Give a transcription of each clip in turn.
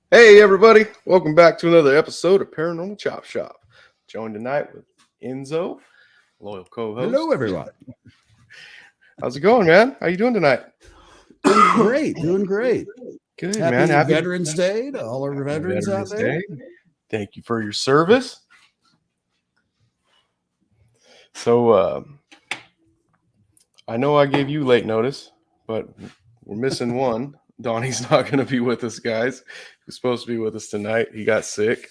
Hey everybody, welcome back to another episode of Paranormal Chop Shop. Joined tonight with Enzo, loyal co-host. Hello everyone. How's it going, man? How you doing tonight? Doing great. Good, Happy man. Happy Veterans Day to all our veterans out there. Day. Thank you for your service. So, I know I gave you late notice, but we're missing one. Donnie's not going to be with us, guys. He was supposed to be with us tonight. He got sick.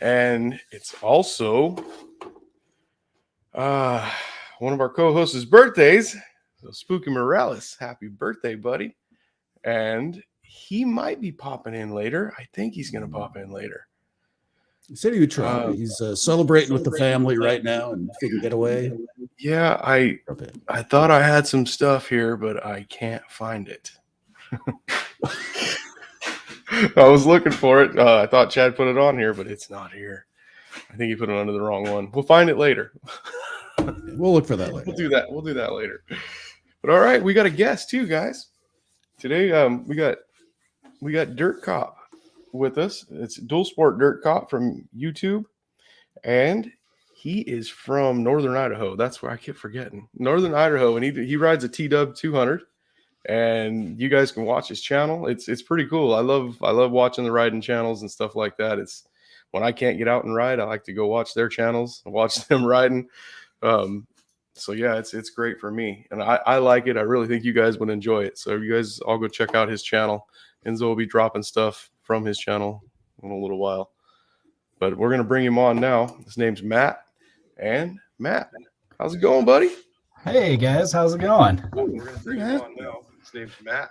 And it's also one of our co-hosts' birthdays. So Spooky Morales, happy birthday, buddy. And he might be popping in later. I think he's going to pop in later. He said he would try. He's celebrating with the family right now, and if he can get away. Yeah, I thought I had some stuff here, but I can't find it. I was looking for it. I thought Chad put it on here, but it's not here. I think he put it under the wrong one. We'll find it later. We'll look for that later. We'll do that later. But all right, we got a guest too, guys. Today, we got Dirt Cop with us. It's Dual Sport Dirt Cop from YouTube, and he is from Northern Idaho. That's where I keep forgetting. Northern Idaho, and he rides a T-Dub 200. And you guys can watch his channel. It's pretty cool. I love watching the riding channels and stuff like that. It's when I can't get out and ride, I like to go watch their channels and watch them riding. So yeah, it's great for me, and I like it. I really think you guys would enjoy it. So you guys all go check out his channel. Enzo will be dropping stuff from his channel in a little while. But we're gonna bring him on now. His name's Matt. And Matt, how's it going, buddy? Hey guys, how's it going? We're gonna bring him on now. His name's Matt.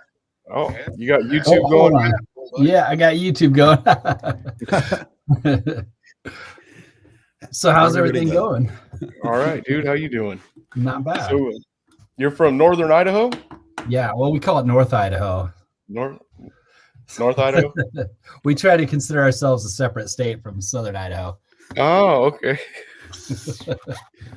Oh, you got YouTube going? Matt? Yeah, I got YouTube going. So how's everything going? All right, dude. How you doing? Not bad. So, you're from Northern Idaho? Yeah, well, we call it North Idaho. North Idaho? We try to consider ourselves a separate state from Southern Idaho. Oh, okay.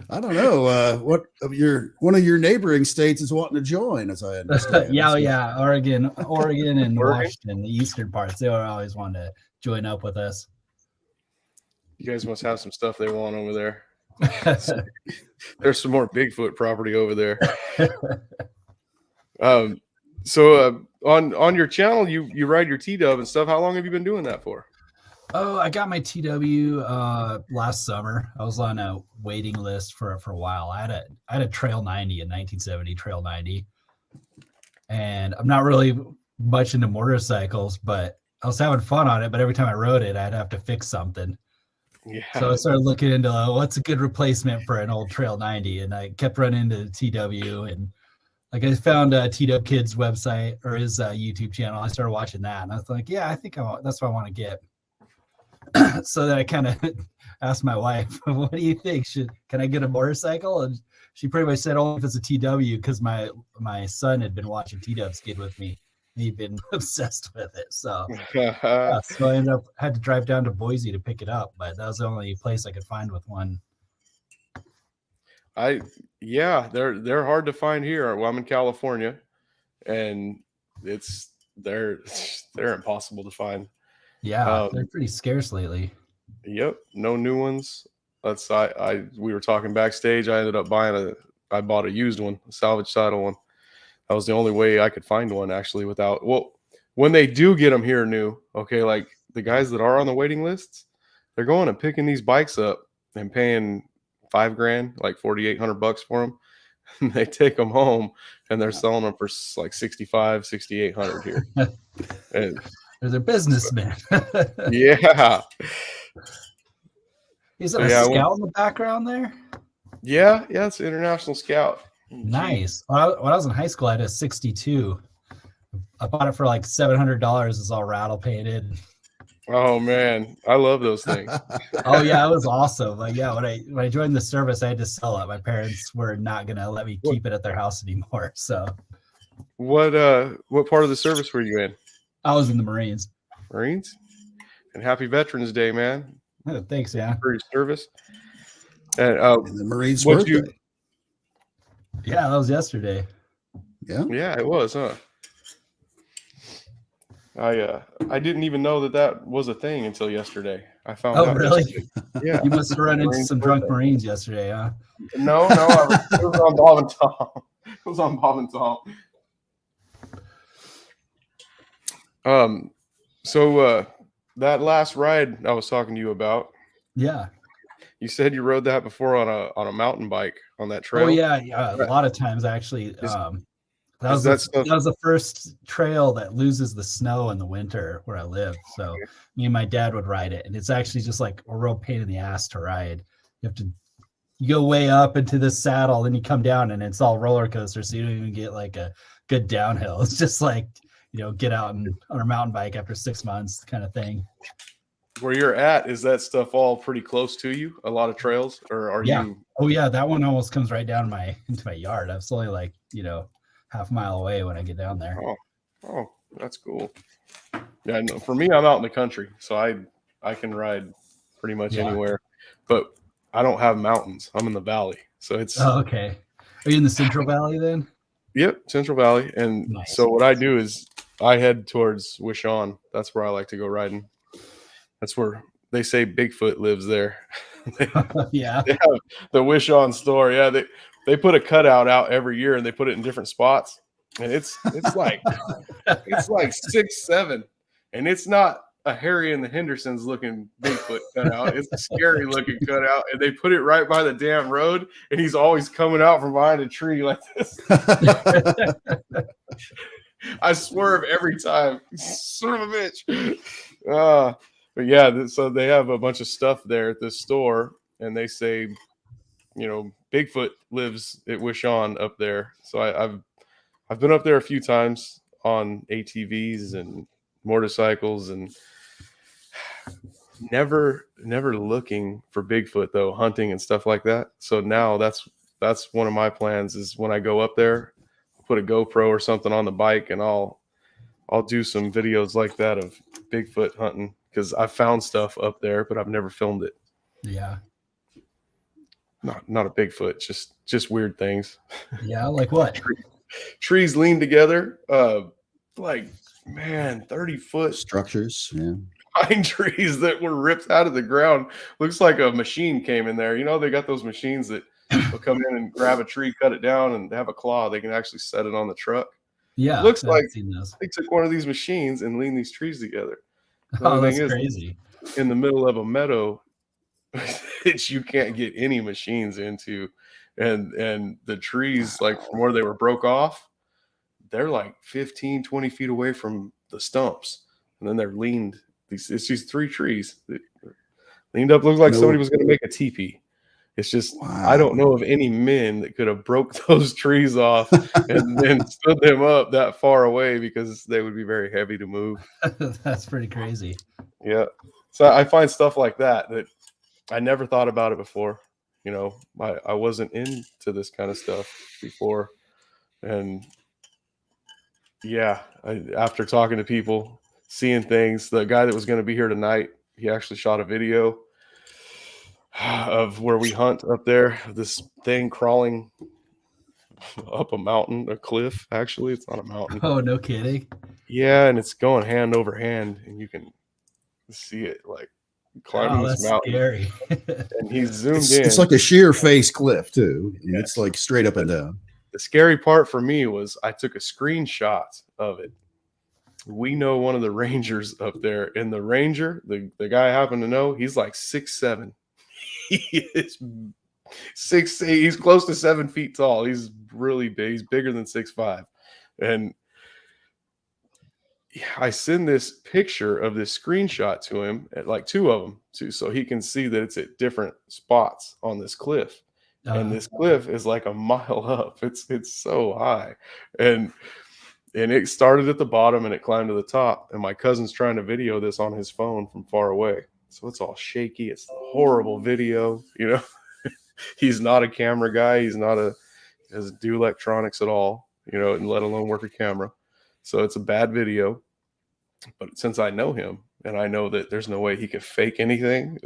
I don't know. One of your neighboring states is wanting to join, as I understand. Yeah. Oregon and Washington, the eastern parts. They always want to join up with us. You guys must have some stuff they want over there. There's some more Bigfoot property over there. So on your channel, you ride your T-Dub and stuff. How long have you been doing that for? Oh, I got my TW last summer. I was on a waiting list for a while. I had a Trail 90, a 1970 Trail 90, and I'm not really much into motorcycles, but I was having fun on it. But every time I rode it, I'd have to fix something. Yeah. So I started looking into what's a good replacement for an old Trail 90, and I kept running into TW, and like I found TW Kid's website or his YouTube channel. I started watching that, and I was like, yeah, I think that's what I want to get. So then I kind of asked my wife, what do you think? Can I get a motorcycle? And she pretty much said, oh, if it's a TW, because my son had been watching TW Skid with me. He'd been obsessed with it. So, so I had to drive down to Boise to pick it up, but that was the only place I could find with one. They're hard to find here. Well, I'm in California, and they're impossible to find. Yeah, they're pretty scarce lately. Yep, no new ones. We were talking backstage. I ended up I bought a used one, a salvage title one. That was the only way I could find one actually when they do get them here new, okay, like the guys that are on the waiting lists, they're going and picking these bikes up and paying $5,000, like $4,800 for them. And they take them home and they're selling them for like $6,800 here. And they're businessmen. Yeah. Is it a scout in the background there? Yeah, it's an International Scout. Nice. When I was in high school, I had a 62. I bought it for like $700. It's all rattle painted. Oh man, I love those things. Oh yeah, it was awesome. Like yeah, when I joined the service, I had to sell it. My parents were not gonna let me What keep it at their house anymore. So what part of the service were you in? I was in the Marines. Marines? And happy Veterans Day, man, Oh, thanks, yeah. for your service. And And the Marine's what birthday. you? Yeah, that was yesterday. Yeah. Yeah, it was, huh? I didn't even know that that was a thing until yesterday. I found Oh out really? yesterday. Yeah, You must have run into Marines some drunk birthday. Marines yesterday, huh? No, it was on Bob and Tom. It was on Bob and Tom. So that last ride I was talking to you about, Yeah. you said you rode that before on a mountain bike on that Oh trail. yeah, yeah. A lot of times actually. Is That is was that stuff? that was the first trail that loses the snow in the winter where I live. So me and my dad would ride it, and it's actually just like a real pain in the ass to ride. You go way up into the saddle, then you come down, and it's all roller coaster, so you don't even get like a good downhill. It's just like get out on a mountain bike after 6 months kind of thing. Where you're at, is that stuff all pretty close to you? A lot of trails, or are Yeah. you? Oh yeah, that one almost comes right down into my yard. I was only like half a mile away when I get down there. Oh, that's cool. Yeah, no, for me, I'm out in the country, so I can ride pretty much Yeah. anywhere, but I don't have mountains. I'm in the valley, so it's Oh, okay. Are you in the Central Valley then? yep, Central Valley. And Nice. so what I do is I head towards Wishon. That's where I like to go riding. That's where they say Bigfoot lives there. Yeah. They have the Wishon store. Yeah, they put a cutout out every year and they put it in different spots. And it's like 6'7", and it's not a Harry and the Hendersons looking Bigfoot cutout. It's a scary looking cutout, and they put it right by the damn road, and he's always coming out from behind a tree like this. I swerve every time. Son of a bitch. But yeah, so they have a bunch of stuff there at this store, and they say, Bigfoot lives at Wishon up there. So I've been up there a few times on ATVs and motorcycles, and never looking for Bigfoot though, hunting and stuff like that. So now that's one of my plans is when I go up there, put a GoPro or something on the bike, and I'll do some videos like that of Bigfoot hunting, because I found stuff up there, but I've never filmed it. Yeah. Not a Bigfoot, just weird things. Yeah, like what? Trees lean together, like, man, 30-foot Structures. Yeah. pine trees that were ripped out of the ground. Looks like a machine came in there. They got those machines that will come in and grab a tree, cut it down, and have a claw. They can actually set it on the truck. Yeah. Looks I've like seen those. they took one of these machines and leaned these trees together. The Oh, only that's thing is, crazy. in the middle of a meadow that you can't get any machines into, and the trees, like from where they were broke off, they're like 15-20 feet away from the stumps, and then they're leaned. It's these three trees that leaned up. Looks like somebody was going to make a teepee. It's just, Wow. I don't know of any men that could have broke those trees off and then stood them up that far away, because they would be very heavy to move. That's pretty crazy. Yeah. So I find stuff like that I never thought about it before. I wasn't into this kind of stuff before. And yeah, after talking to people, seeing things, the guy that was going to be here tonight, he actually shot a video of where we hunt up there, this thing crawling up a mountain, a cliff. Actually, it's not a mountain. Oh, no kidding. Yeah, and it's going hand over hand, and you can see it like climbing Oh, this that's mountain. scary. And he's zoomed in. It's like a sheer face cliff too. Yes. It's like straight up and down. The scary part for me was I took a screenshot of it. We know one of the rangers up there, and the ranger, the guy I happen to know, he's like 6'7". He is 6'8". He's close to 7 feet tall. He's really big. He's bigger than 6'5". And I send this picture of this screenshot to him, at like two of them too, so he can see that it's at different spots on this cliff. And this cliff is like a mile up. It's so high. And And it started at the bottom and it climbed to the top. And my cousin's trying to video this on his phone from far away. So it's all shaky. It's a horrible video. You know, he's not a camera guy. He's not doesn't do electronics at all, you know, and let alone work a camera. So it's a bad video. But since I know him and I know that there's no way he could fake anything,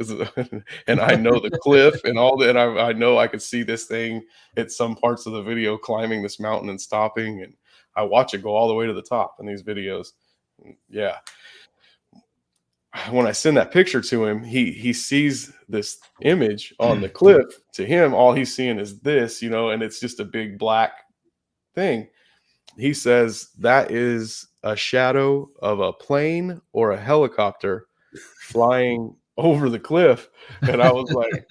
and I know the cliff and all that, I know I could see this thing at some parts of the video climbing this mountain and stopping, and I watch it go all the way to the top in these videos. Yeah. When I send that picture to him, he sees this image on the cliff. To him, all he's seeing is this, you know, and it's just a big black thing. He says that is a shadow of a plane or a helicopter flying over the cliff. And I was like,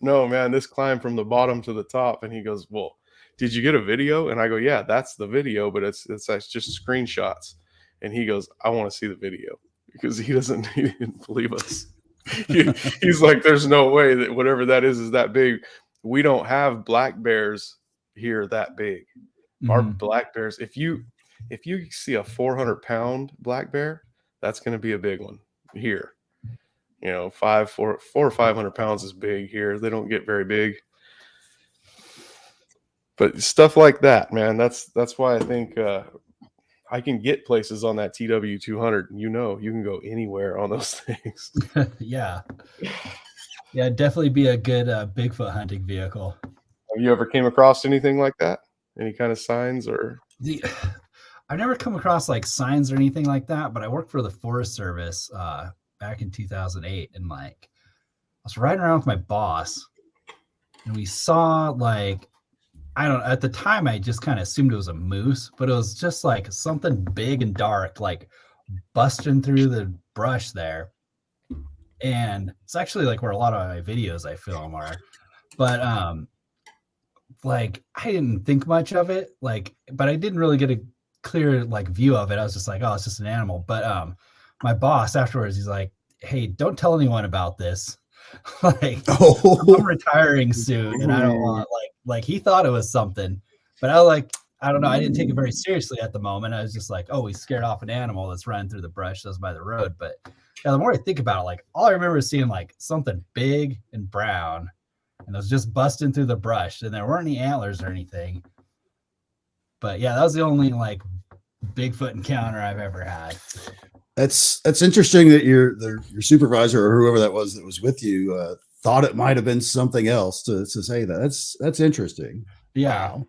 no, man, this climbed from the bottom to the top. And he goes, well, did you get a video? And I go, yeah, that's the video, but it's just screenshots. And he goes, I want to see the video, because he didn't believe us. He's like, there's no way that whatever that is that big. We don't have black bears here that big. Our black bears, if you see a 400-pound black bear, that's going to be a big one here. You know, 400 or 500 pounds is big here. They don't get very big. But stuff like that, man, that's why I think I can get places on that TW 200. You know, you can go anywhere on those things. Yeah, definitely be a good Bigfoot hunting vehicle. Have you ever came across anything like that? Any kind of signs or? I've never come across like signs or anything like that, but I worked for the Forest Service back in 2008, and like I was riding around with my boss, and we saw like, I don't know, at the time I just kind of assumed it was a moose, but it was just like something big and dark, like busting through the brush there. And it's actually like where a lot of my videos I film are, but like I didn't think much of it, like, but I didn't really get a clear like view of it. I was just like, oh, it's just an animal. But my boss afterwards, he's like, hey, don't tell anyone about this. Like, I'm retiring soon, and I don't want like he thought it was something, but I don't know, I didn't take it very seriously at the moment. I was just like, oh, he scared off an animal that's running through the brush that's by the road. But yeah, the more I think about it, like all I remember is seeing like something big and brown, and it was just busting through the brush, and there weren't any antlers or anything. But yeah, that was the only like Bigfoot encounter I've ever had. That's interesting that your supervisor or whoever that was with you thought it might have been something else to say that. That's interesting. Yeah. Wow.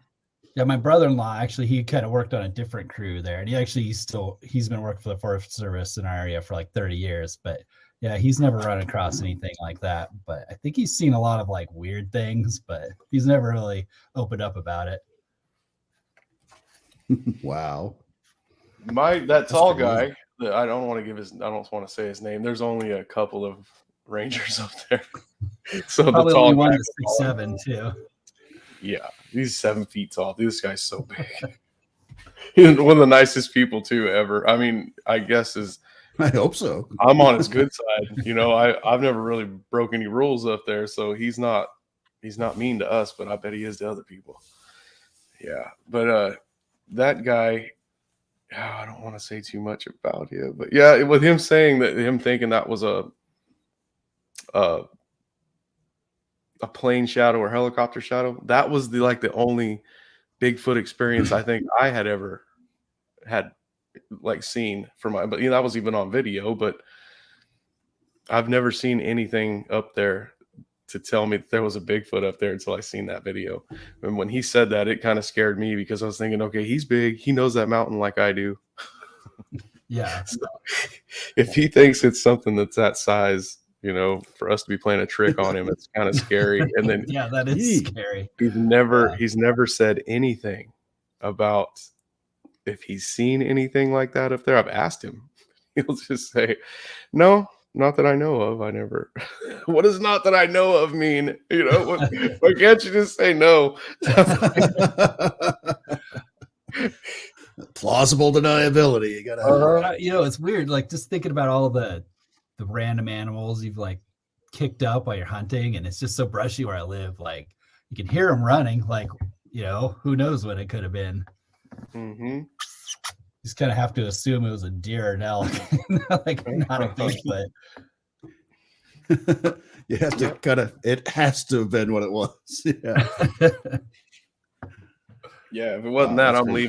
Yeah, my brother-in-law actually, he kind of worked on a different crew there, and he's been working for the Forest Service in our area for like 30 years. But yeah, he's never run across anything like that. But I think he's seen a lot of like weird things, but he's never really opened up about it. Wow. That tall guy, I don't want to say his name. There's only a couple of rangers up there. So probably the tall only one guy is 6'7" too. Yeah, he's 7 feet tall. This guy's so big. He's one of the nicest people too ever. I mean, I guess I hope so. I'm on his good side. You know, I've never really broke any rules up there, so he's not mean to us, but I bet he is to other people. Yeah, but that guy, I don't want to say too much about him, but yeah, with him saying that, him thinking that was a plane shadow or helicopter shadow, that was the only Bigfoot experience I think I had ever had like seen for but that was even on video, but I've never seen anything up there to tell me that there was a Bigfoot up there until I seen that video. And when he said that, it kind of scared me, because I was thinking, okay, he's big. He knows that mountain like I do. Yeah. So if he thinks it's something that's that size, you know, for us to be playing a trick on him, it's kind of scary. And then yeah, that is scary. He's never said anything about if he's seen anything like that up there. I've asked him. He'll just say, no, not that I know of. I never. What does not that I know of mean? You know, why can't you just say no? Plausible deniability. You gotta. You know, it's weird. Like just thinking about all the random animals you've like kicked up while you're hunting, and it's just so brushy where I live. Like you can hear them running. Like, you know, who knows what it could have been. Mm-hmm. just kind of have to assume it was a deer or an elk, like not a Bigfoot. You have to kind of, it has to have been what it was. Yeah. Yeah, if it wasn't Wow, that, that's I'm crazy.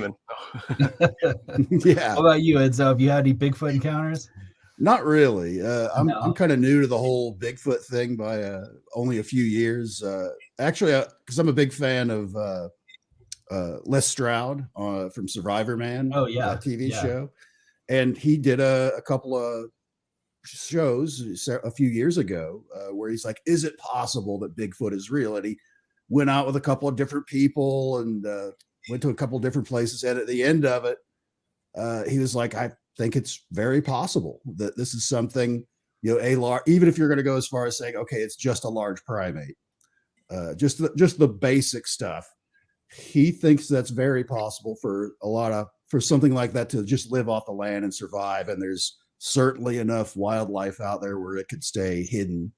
leaving. Yeah. How about you, Enzo? Have you had any Bigfoot encounters? Not really. I'm No. kind of new to the whole Bigfoot thing by only a few years. Actually, because I'm a big fan of Les Stroud from Survivor Man, Oh yeah, that TV yeah. show, and he did a couple of shows a few years ago where he's like, "Is it possible that Bigfoot is real?" And he went out with a couple of different people and went to a couple of different places. And at the end of it, he was like, "I think it's very possible that this is something, you know, a large, even if you're going to go as far as saying, okay, it's just a large primate, just the basic stuff. He thinks that's very possible for for something like that to just live off the land and survive. And there's certainly enough wildlife out there where it could stay hidden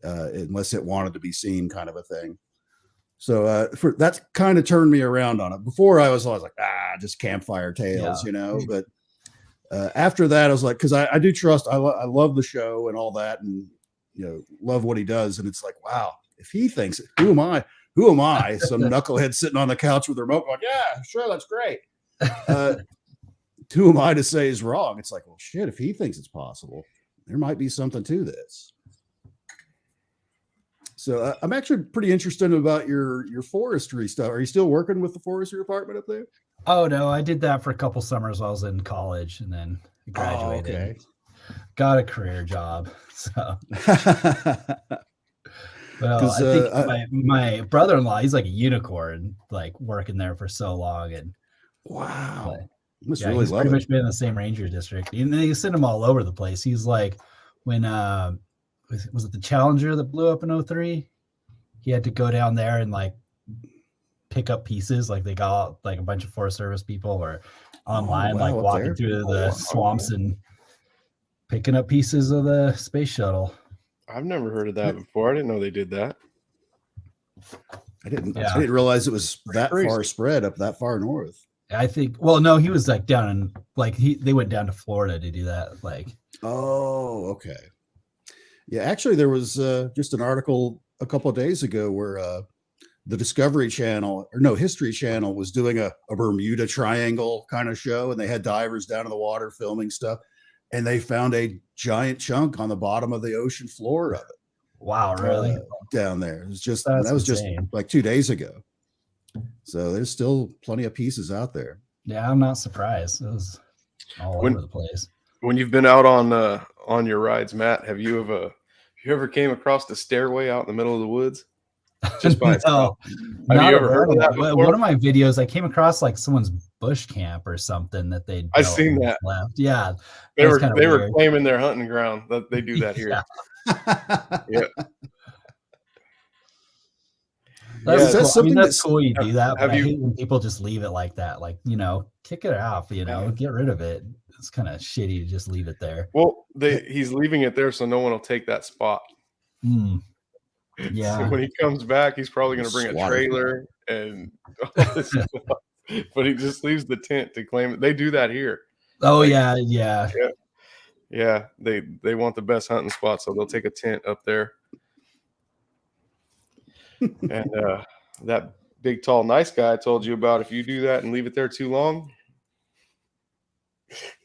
unless it wanted to be seen, kind of a thing." So that kind of turned me around on it. Before I was always like, just campfire tales, you know, but after that, I was like, because I do trust, I love the show and all that, and you know, love what he does. And it's like, wow, if he thinks it, who am I? Who am I? Some knucklehead sitting on the couch with a remote going, yeah, sure, that's great. Who am I to say is wrong? It's like, well, shit, if he thinks it's possible, there might be something to this. So I'm actually pretty interested about your forestry stuff. Are you still working with the forestry department up there? Oh no, I did that for a couple summers while I was in college, and then graduated. Oh, okay. Got a career job. So, well, 'Cause, I think my brother-in-law, he's like a unicorn, like working there for so long, and wow, but, must yeah, really he's love pretty it. much been in the same ranger district, and they send him all over the place. He's like, when was it the Challenger that blew up in 03? He had to go down there and like pick up pieces. Like they got like a bunch of Forest Service people or online, wow, like up walking there? through Oh, the wow. swamps and picking up pieces of the space shuttle. I've never heard of that before. I didn't know they did that. I didn't Yeah. realize it was that crazy. far spread up that far north. I think, well, no, he was like down in, like they went down to Florida to do that. Like, Oh, okay. Yeah, actually, there was just an article a couple of days ago where the Discovery Channel, or no, History Channel, was doing a Bermuda Triangle kind of show, and they had divers down in the water filming stuff, and they found a giant chunk on the bottom of the ocean floor of it. wow, really? Down there. It was just That's that was insane. just like 2 days ago. So there's still plenty of pieces out there. Yeah, I'm not surprised. It was all over the place. When you've been out on your rides, Matt, have you ever came across the stairway out in the middle of the woods? Just by itself. Have you ever heard of that before? One of my videos, I came across like someone's bush camp or something that they. I've seen that. Left. Yeah, They were claiming their hunting ground. That they do that here. Yeah. That's Yeah, cool. I mean, that's cool you do that, but have I you- hate when people just leave it like that. Like, you know, kick it off, you know, get rid of it. It's kind of shitty to just leave it there. Well, he's leaving it there so no one will take that spot. Yeah. So when he comes back, he's probably going to bring a trailer and all this stuff. But he just leaves the tent to claim it. They do that here. Oh, Like, yeah. Yeah. They want the best hunting spot, so they'll take a tent up there. And that big, tall, nice guy I told you about, if you do that and leave it there too long,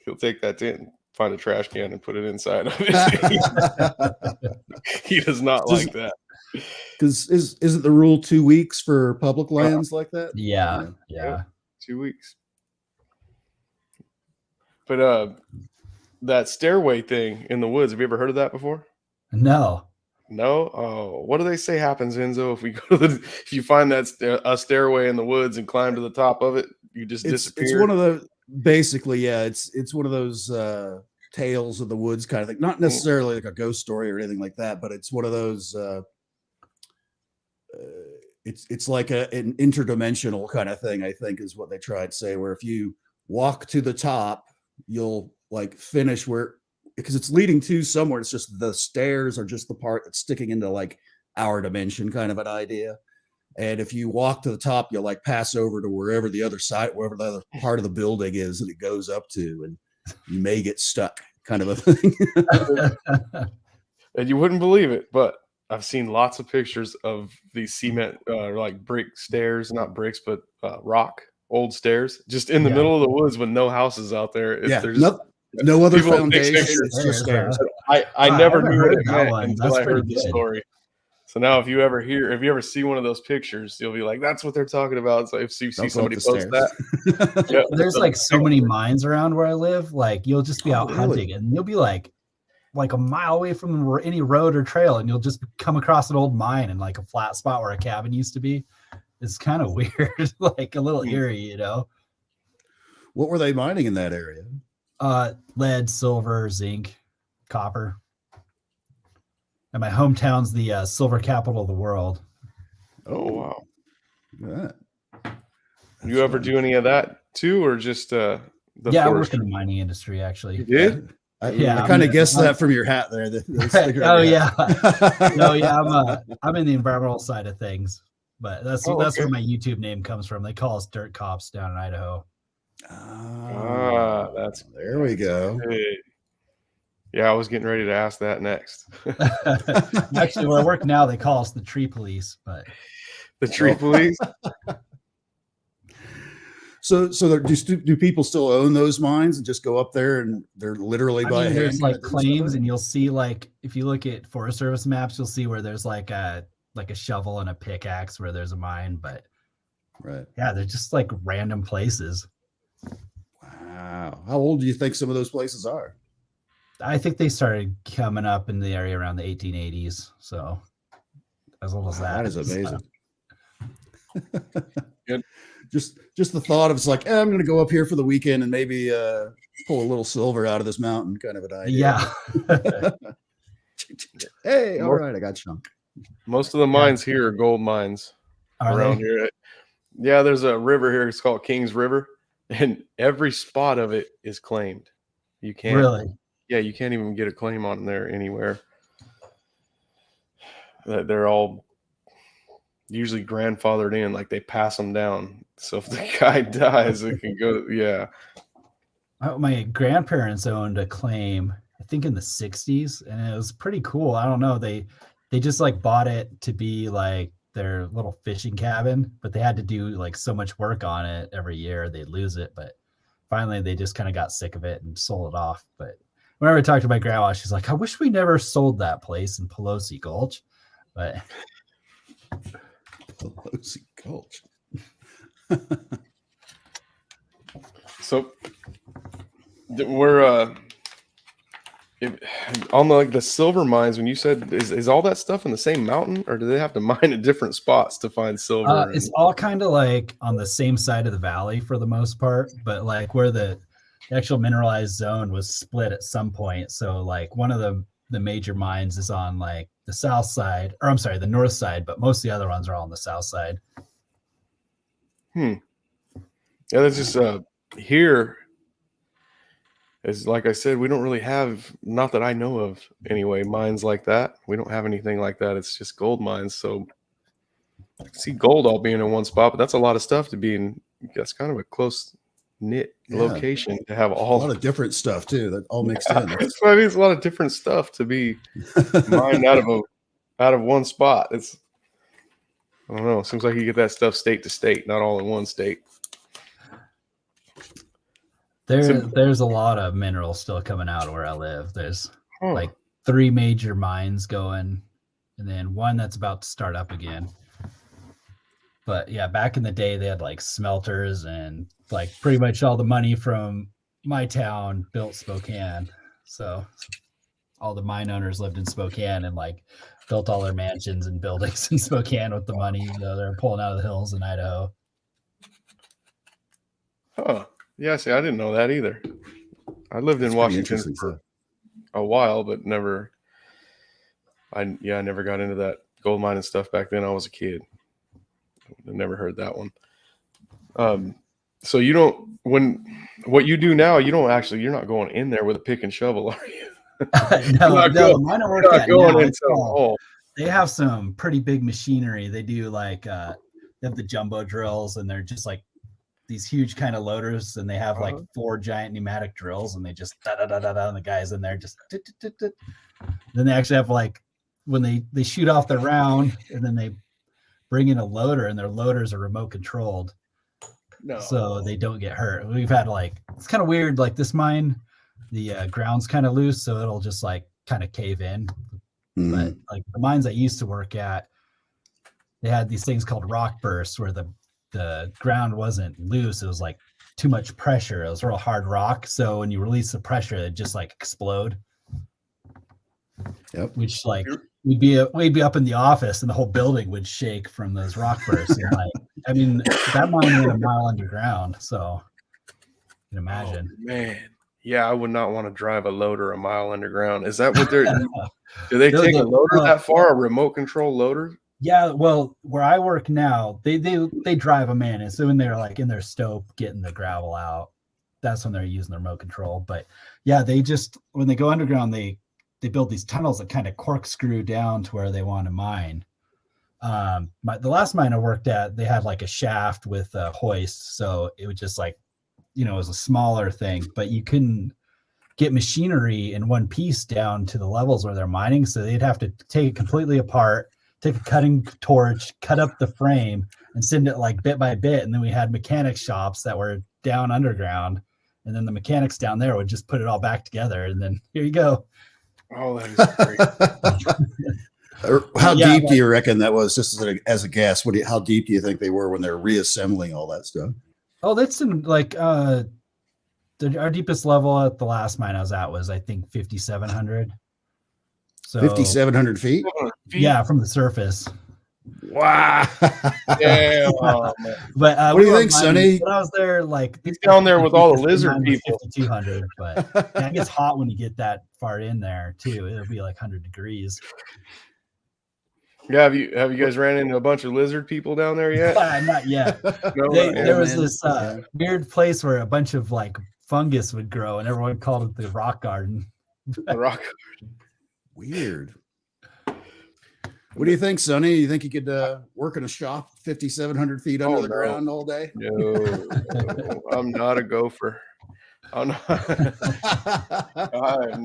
he'll take that tent and find a trash can and put it inside of it. He does not like that. Because isn't the rule 2 weeks for public lands like that? Yeah. 2 weeks. But that stairway thing in the woods, have you ever heard of that before? No. Oh, what do they say happens, Enzo? If we go to if you find that a stairway in the woods and climb to the top of it, you just disappear. It's one of the basically, yeah. It's one of those tales of the woods kind of thing. Not necessarily like a ghost story or anything like that, but it's one of those. It's like an interdimensional kind of thing. I think is what they try to say. Where if you walk to the top, you'll like finish where. Because it's leading to somewhere. It's just the stairs are just the part that's sticking into like our dimension kind of an idea. And if you walk to the top, you'll like pass over to wherever the other other part of the building is that it goes up to, and you may get stuck, kind of a thing. And you wouldn't believe it, but I've seen lots of pictures of these cement, like brick stairs, not bricks, but rock, old stairs, just in the middle of the woods with no houses out there. There's no other people take foundation. pictures. It's just stairs. I never knew what heard it that meant one. until That's I heard pretty the good. story. So now if you ever see one of those pictures, you'll be like, that's what they're talking about. So if you see Don't go up somebody the post stairs. that. Yeah, There's like so many mines around where I live. Like you'll just be out really? hunting and you'll be like a mile away from any road or trail, and you'll just come across an old mine in like a flat spot where a cabin used to be. It's kind of weird, like a little eerie, you know. What were they mining in that area? Lead, silver, zinc, copper. And my hometown's the silver capital of the world. Oh wow! Yeah. You ever do any of that too, or just the? Yeah, I work in the mining industry actually. You did? I kind of guessed that from your hat there. Oh yeah, no, yeah. I'm in the environmental side of things, but that's where my YouTube name comes from. They call us Dirt Cops down in Idaho. That's there we go. Good. Yeah, I was getting ready to ask that next. Actually, where I work now, they call us the Tree Police, but the Tree Police. So do people still own those mines and just go up there and they're literally by hand? There's like claims, and you'll see like if you look at Forest Service maps, you'll see where there's like a shovel and a pickaxe where there's a mine, but right, yeah, they're just like random places. Wow, how old do you think some of those places are? I think they started coming up in the area around the 1880s, so as old as that. That is amazing. Good. Just the thought of it's like, I'm going to go up here for the weekend and maybe pull a little silver out of this mountain, kind of an idea. Yeah. Hey, all right, I got chunk. Most of the mines here are gold mines around here. Yeah, there's a river here. It's called Kings River, and every spot of it is claimed. You can't really. Yeah, you can't even get a claim on there anywhere. They're all usually grandfathered in, like they pass them down. So if the guy dies, it can go. Yeah. My grandparents owned a claim, I think in the 60s, and it was pretty cool. I don't know. They just like bought it to be like their little fishing cabin, but they had to do like so much work on it every year. They'd lose it. But finally they just kind of got sick of it and sold it off. But whenever I talk to my grandma, she's like, I wish we never sold that place in Pelosi Gulch. But Pelosi Gulch. So we're on the silver mines. When you said is all that stuff in the same mountain, or do they have to mine at different spots to find silver? It's all kind of like on the same side of the valley for the most part, but like where the actual mineralized zone was split at some point. So like one of the major mines is on like the south side, or I'm sorry, the north side, but most of the other ones are all on the south side. Yeah, that's just here. Is like I said, we don't really have, not that I know of anyway, mines like that. We don't have anything like that. It's just gold mines. So I can see gold all being in one spot, but that's a lot of stuff to be in. That's kind of a close knit location to have all a lot of different stuff too that all mixed in. It's a lot of different stuff to be mined out of one spot. It's, I don't know. It seems like you get that stuff state to state, not all in one state. There's a lot of minerals still coming out where I live. There's like 3 major mines going, and then one that's about to start up again. But yeah, back in the day, they had like smelters, and like pretty much all the money from my town built Spokane. So all the mine owners lived in Spokane and like built all their mansions and buildings in Spokane with the money they're pulling out of the hills in Idaho. Huh. Yeah, see, I didn't know that either. I lived in Washington for a while, but I never got into that gold mining stuff back then. I was a kid. I never heard that one. So you don't, what you do now, you're not going in there with a pick and shovel, are you? No, mine are working. Going into a hole. They have some pretty big machinery. They do like they have the jumbo drills, and they're just like these huge kind of loaders, and they have like 4 giant pneumatic drills, and they just da da da da da, and the guys in there just. Then they actually have like when they shoot off the round, and then they bring in a loader, and their loaders are remote controlled, so they don't get hurt. We've had like it's kind of weird. Like this mine, the ground's kind of loose, so it'll just like kind of cave in. But like the mines I used to work at, they had these things called rock bursts where the ground wasn't loose. It was like too much pressure. It was real hard rock. So when you release the pressure, it just like explode. Yep. Which like we'd be up in the office and the whole building would shake from those rock bursts. And like, I mean, that mine went a mile underground. So you can imagine. Oh, man. Yeah, I would not want to drive a loader a mile underground. Is that what they're do they take a loader that far, a remote control loader? Yeah, well, where I work now, they drive them in. And so when they're like in their stope getting the gravel out, that's when they're using the remote control. But yeah, they just when they go underground, they build these tunnels that kind of corkscrew down to where they want to mine. The last mine I worked at, they had like a shaft with a hoist, so it would just like it was a smaller thing, but you couldn't get machinery in one piece down to the levels where they're mining. So they'd have to take it completely apart, take a cutting torch, cut up the frame and send it like bit by bit. And then we had mechanic shops that were down underground. And then the mechanics down there would just put it all back together. And then here you go. Oh, that is great. How deep do you reckon that was, just as a guess? How deep do you think they were when they're reassembling all that stuff? Oh, that's in like our deepest level at the last mine I was at was I think 5,700. So 5,700 feet? Yeah, from the surface. Wow. Yeah. But what do you think, Sonny? When I was there, like he's down there with all the lizard people. 5,200, but yeah, it gets hot when you get that far in there too. It'll be like 100 degrees. Yeah, have you guys ran into a bunch of lizard people down there yet? Not yet. No, there was this weird place where a bunch of like fungus would grow, and everyone called it the rock garden. The rock garden. Weird. What do you think, Sonny? You think you could work in a shop 5,700 feet under the ground all day? No, I'm not a gopher. I'm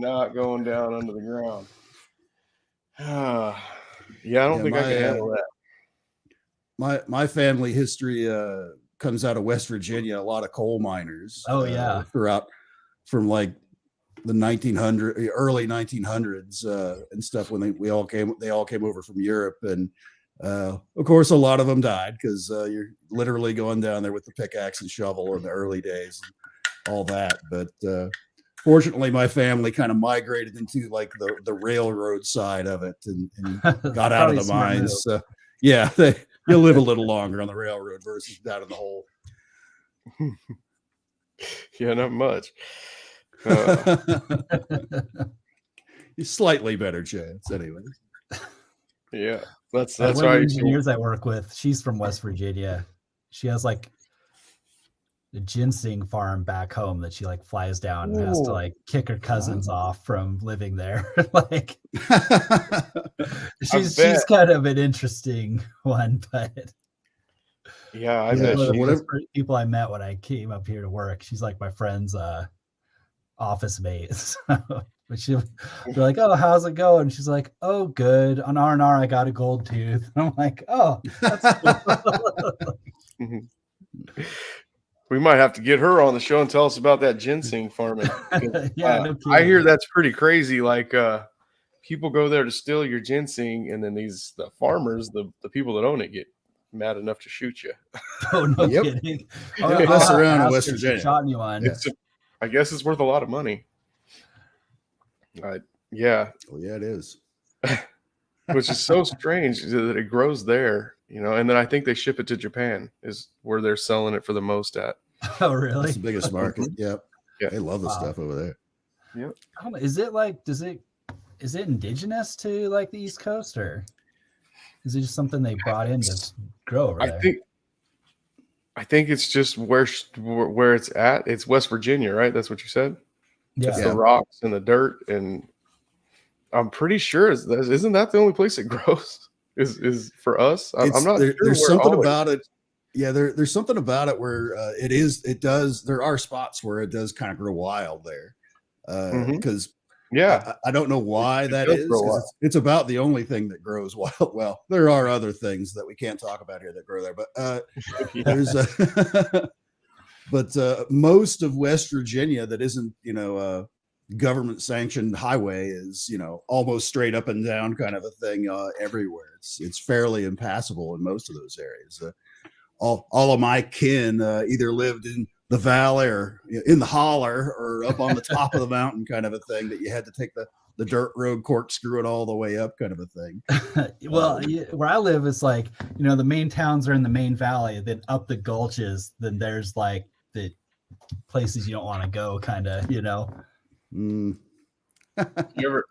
not going down under the ground. Yeah, I don't think I can handle that. My family history comes out of West Virginia. A lot of coal miners. Oh yeah, throughout from like the early 1900s and stuff. When they all came over from Europe, and of course a lot of them died because you're literally going down there with the pickaxe and shovel in the early days, and all that. But fortunately, my family kind of migrated into like the railroad side of it and got out of the mines. Yeah, you'll live a little longer on the railroad versus down in the hole. Yeah, not much. Slightly better chance, anyway. Yeah, that's one right. of the engineers I work with, she's from West Virginia. She has like the ginseng farm back home that she like flies down and has to like kick her cousins off from living there. Like she's kind of an interesting one, but yeah, I bet people I met when I came up here to work. She's like my friend's office mate. But she'll be like, "Oh, how's it going?" She's like, "Oh, good. On R&R, I got a gold tooth." And I'm like, "Oh, that's cool." We might have to get her on the show and tell us about that ginseng farming. Yeah, no I hear that's pretty crazy. Like people go there to steal your ginseng, and then the farmers, the people that own it, get mad enough to shoot you. Oh, no kidding. Mess around in West Virginia. Shot you on. I guess it's worth a lot of money. Yeah. Well, yeah, it is. Which is so strange that it grows there, and then I think they ship it to Japan is where they're selling it for the most at. Oh, really? That's the biggest market. Yep. Yeah. They love the stuff over there. Yep. Is it indigenous to like the East Coast, or is it just something they brought in to grow over there? I think it's just where it's at. It's West Virginia, right? That's what you said? Yeah. It's the rocks and the dirt, and I'm pretty sure isn't that the only place it grows? Is for us? I'm not sure. There's where something all about it. Yeah, there's something about it where it does. There are spots where it does kind of grow wild there, Mhm. because Yeah, I don't know why it that does is, grow because wild. it's about the only thing that grows wild. Well, there are other things that we can't talk about here that grow there, but Yeah. there's but most of West Virginia that isn't government sanctioned highway is almost straight up and down kind of a thing everywhere. It's fairly impassable in most of those areas. All of my kin either lived in the valley or in the holler or up on the top of the mountain, kind of a thing, that you had to take the dirt road, corkscrew it all the way up, kind of a thing. Well, where I live is like, the main towns are in the main valley, then up the gulches, then there's like the places you don't want to go, kind of. Mm. You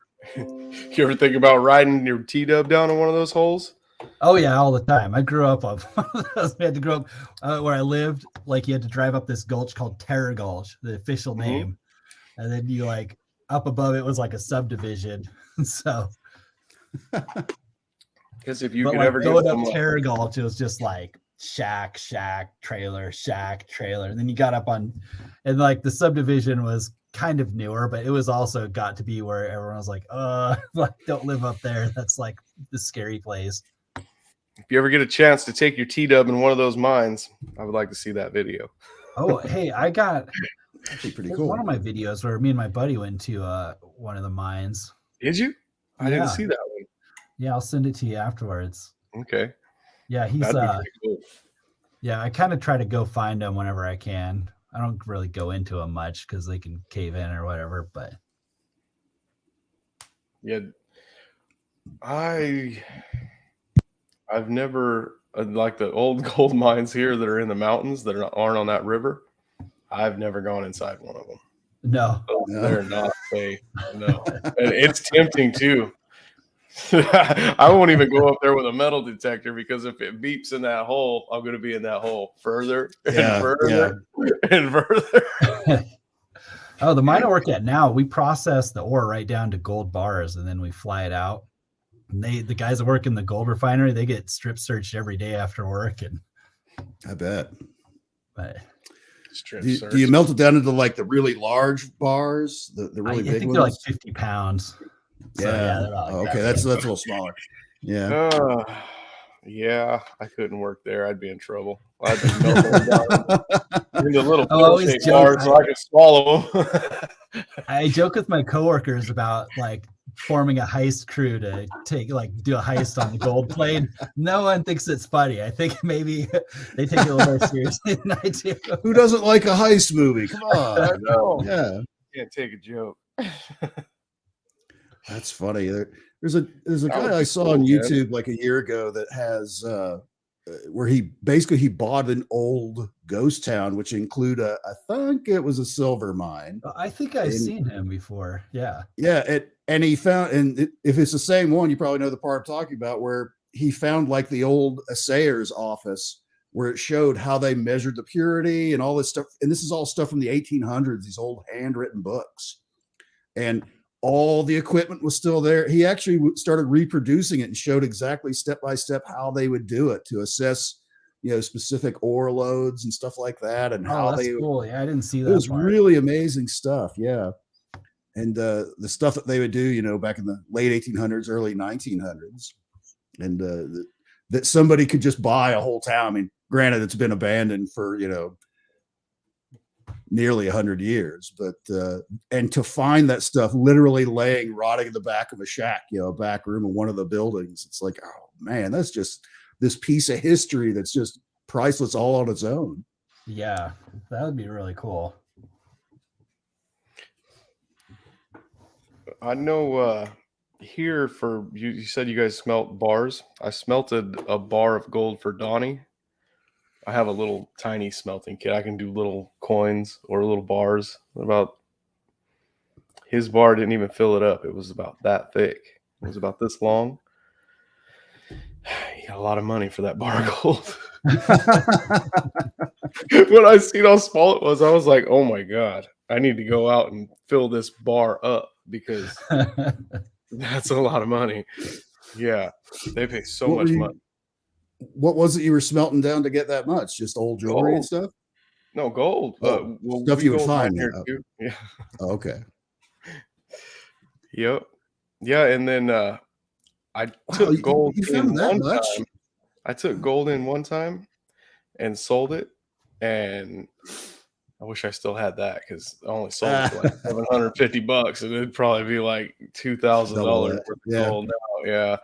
ever think about riding your T-dub down in one of those holes? Oh yeah, all the time. I grew up on one of those. We had to grow up where I lived. Like, you had to drive up this gulch called Terror Gulch, the official name, and then you like up above it was like a subdivision. So, Because if you but could like ever get going up some, Terror Gulch, it was just like shack, trailer, and then you got up on, and like the subdivision was kind of newer, but it was also got to be where everyone was like, like, don't live up there. That's like the scary place. if you ever get a chance to take your T-dub in one of those mines, I would like to see that video. Oh, hey, I got Actually pretty there's cool. one of my videos where me and my buddy went to one of the mines. Did you? I didn't Yeah. see that one. Yeah, I'll send it to you afterwards. Okay, Yeah, he's that'd be pretty cool. yeah, I kind of try to go find him whenever I can. I don't really go into them much because they can cave in or whatever, but Yeah, I've never like the old gold mines here that are in the mountains that aren't on that river. I've never gone inside one of them. no. They're not safe. No, and it's tempting too. I won't even go up there with a metal detector, because if it beeps in that hole, I'm going to be in that hole further and further and further. Oh, the mine I work at now, we process the ore right down to gold bars and then we fly it out. And the guys that work in the gold refinery, they get strip searched every day after work. And I bet. but do you melt it down into like the really large bars, the really big I think ones? they're like 50 pounds. Yeah. So, okay, that's a little smaller. Yeah. Yeah, I couldn't work there. I'd be in trouble. I'd be melting down into little always bars so I could swallow them. I joke with my coworkers about like forming a heist crew to do a heist on the gold plane. No one thinks it's funny. I think maybe they take it a little more seriously than I do. Who doesn't like a heist movie? Come on. I know. Yeah. Can't take a joke. That's funny. There's a guy I saw on YouTube like a year ago that has where he bought an old ghost town, which include I think it was a silver mine. I think I've seen him before. Yeah. Yeah. And he found, if it's the same one, you probably know the part I'm talking about, where he found like the old assayer's office where it showed how they measured the purity and all this stuff. And this is all stuff from the 1800s, these old handwritten books. And all the equipment was still there. He actually started reproducing it and showed exactly step by step how they would do it to assess, specific ore loads and stuff like that. And how that's they cool. Yeah, I didn't see that. It was really amazing stuff. Yeah. And the stuff that they would do, back in the late 1800s, early 1900s, and that somebody could just buy a whole town. I mean, granted, it's been abandoned for, nearly 100 years, but and to find that stuff literally rotting in the back of a shack, a back room of one of the buildings, it's like, oh man, that's just this piece of history that's just priceless all on its own. Yeah, that would be really cool. I know here for you said you guys smelt bars. I smelted a bar of gold for Donnie. I have a little tiny smelting kit. I can do little coins or little bars. His bar didn't even fill it up. It was about that thick. It was about this long. He got a lot of money for that bar of gold. When I seen how small it was, I was like, oh my God, I need to go out and fill this bar up, because That's a lot of money. Yeah, they pay so What were much you? money. What was it you were smelting down to get that much? Just old jewelry and Gold. stuff? No, gold. Oh, Well, stuff we you would gold mine find. here too. Yeah. Oh, okay. Yep. Yeah, and then I Wow, took gold you in found that one much? time. I took gold in one time and sold it, and I wish I still had that because I only sold it for like $750, and it'd probably be like $2,000 Double worth that. of Yeah. gold now.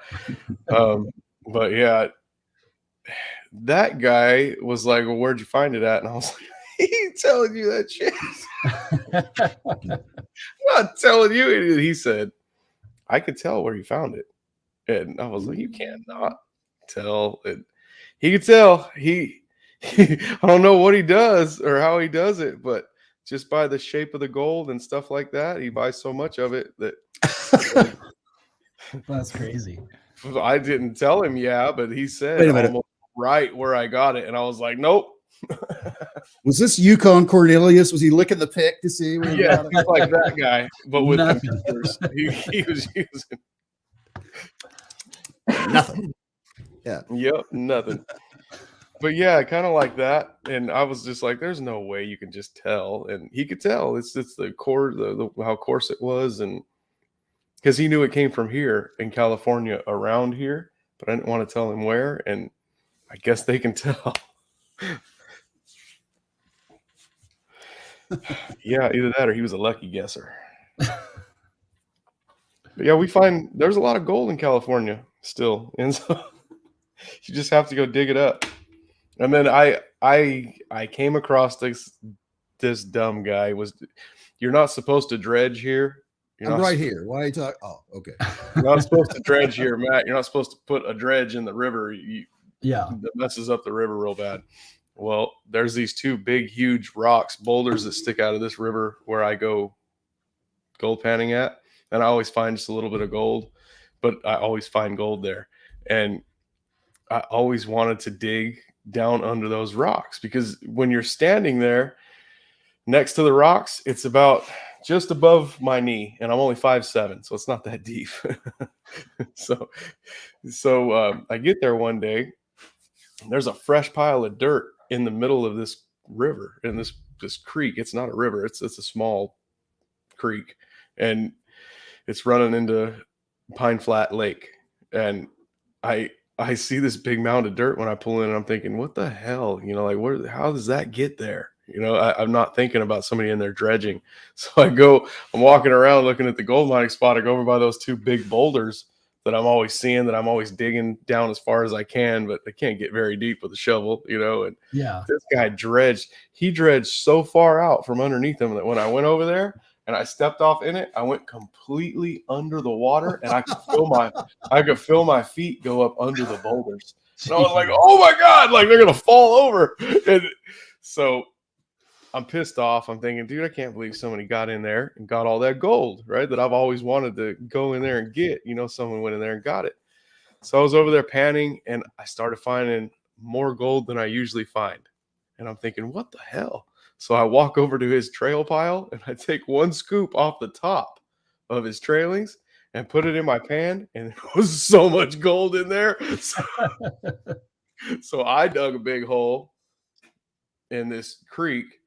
Yeah. But yeah, that guy was like, "Well, where'd you find it at?" And I was like, "He ain't telling you that shit. I'm not telling you anything." He said, "I could tell where you found it," and I was like, "You can't not tell." And he could tell. I don't know what he does or how he does it, but just by the shape of the gold and stuff like that, he buys so much of it that That's crazy. I didn't tell him, yeah, but he said Wait a minute. almost right where I got it, and I was like, "Nope." Was this Yukon Cornelius? Was he licking the pick to see where he Yeah, got it? he's like that guy, but with Nothing. computers. He was using. Nothing. Yep, nothing. But yeah, kind of like that, and I was just like, "There's no way you can just tell," and he could tell. It's the core, the how coarse it was, and because he knew it came from here in California, around here, but I didn't want to tell him where, and I guess they can tell. Yeah, either that or he was a lucky guesser. But yeah, we find there's a lot of gold in California still, and so you just have to go dig it up. And then I came across this dumb guy. You're not supposed to dredge here. You're I'm not right here. Why are you talking? Oh, okay. You're not supposed to dredge here, Matt. You're not supposed to put a dredge in the river. Yeah. That messes up the river real bad. Well, there's these two big, huge rocks, boulders that stick out of this river where I go gold panning at, and I always find just a little bit of gold, but I always find gold there. And I always wanted to dig down under those rocks because when you're standing there next to the rocks, it's about just above my knee, and I'm only 5'7", so it's not that deep. so I get there one day. There's a fresh pile of dirt in the middle of this river, in this creek. It's not a river; it's a small creek, and it's running into Pine Flat Lake. And I see this big mound of dirt when I pull in, and I'm thinking, what the hell? You know, like, where? How does that get there? You know, I'm not thinking about somebody in there dredging. So I'm walking around looking at the gold mining spot. I go over by those two big boulders that I'm always seeing, that I'm always digging down as far as I can, but I can't get very deep with a shovel, you know. And Yeah. this guy he dredged so far out from underneath him that when I went over there and I stepped off in it, I went completely under the water, and I could feel my feet go up under the boulders. And I was like, "Oh my God, like they're gonna fall over." And so I'm pissed off. I'm thinking, dude, I can't believe somebody got in there and got all that gold, right? That I've always wanted to go in there and get. You know, someone went in there and got it. So I was over there panning, and I started finding more gold than I usually find. And I'm thinking, what the hell? So I walk over to his trail pile, and I take one scoop off the top of his trailings and put it in my pan, and there was so much gold in there. So I dug a big hole in this creek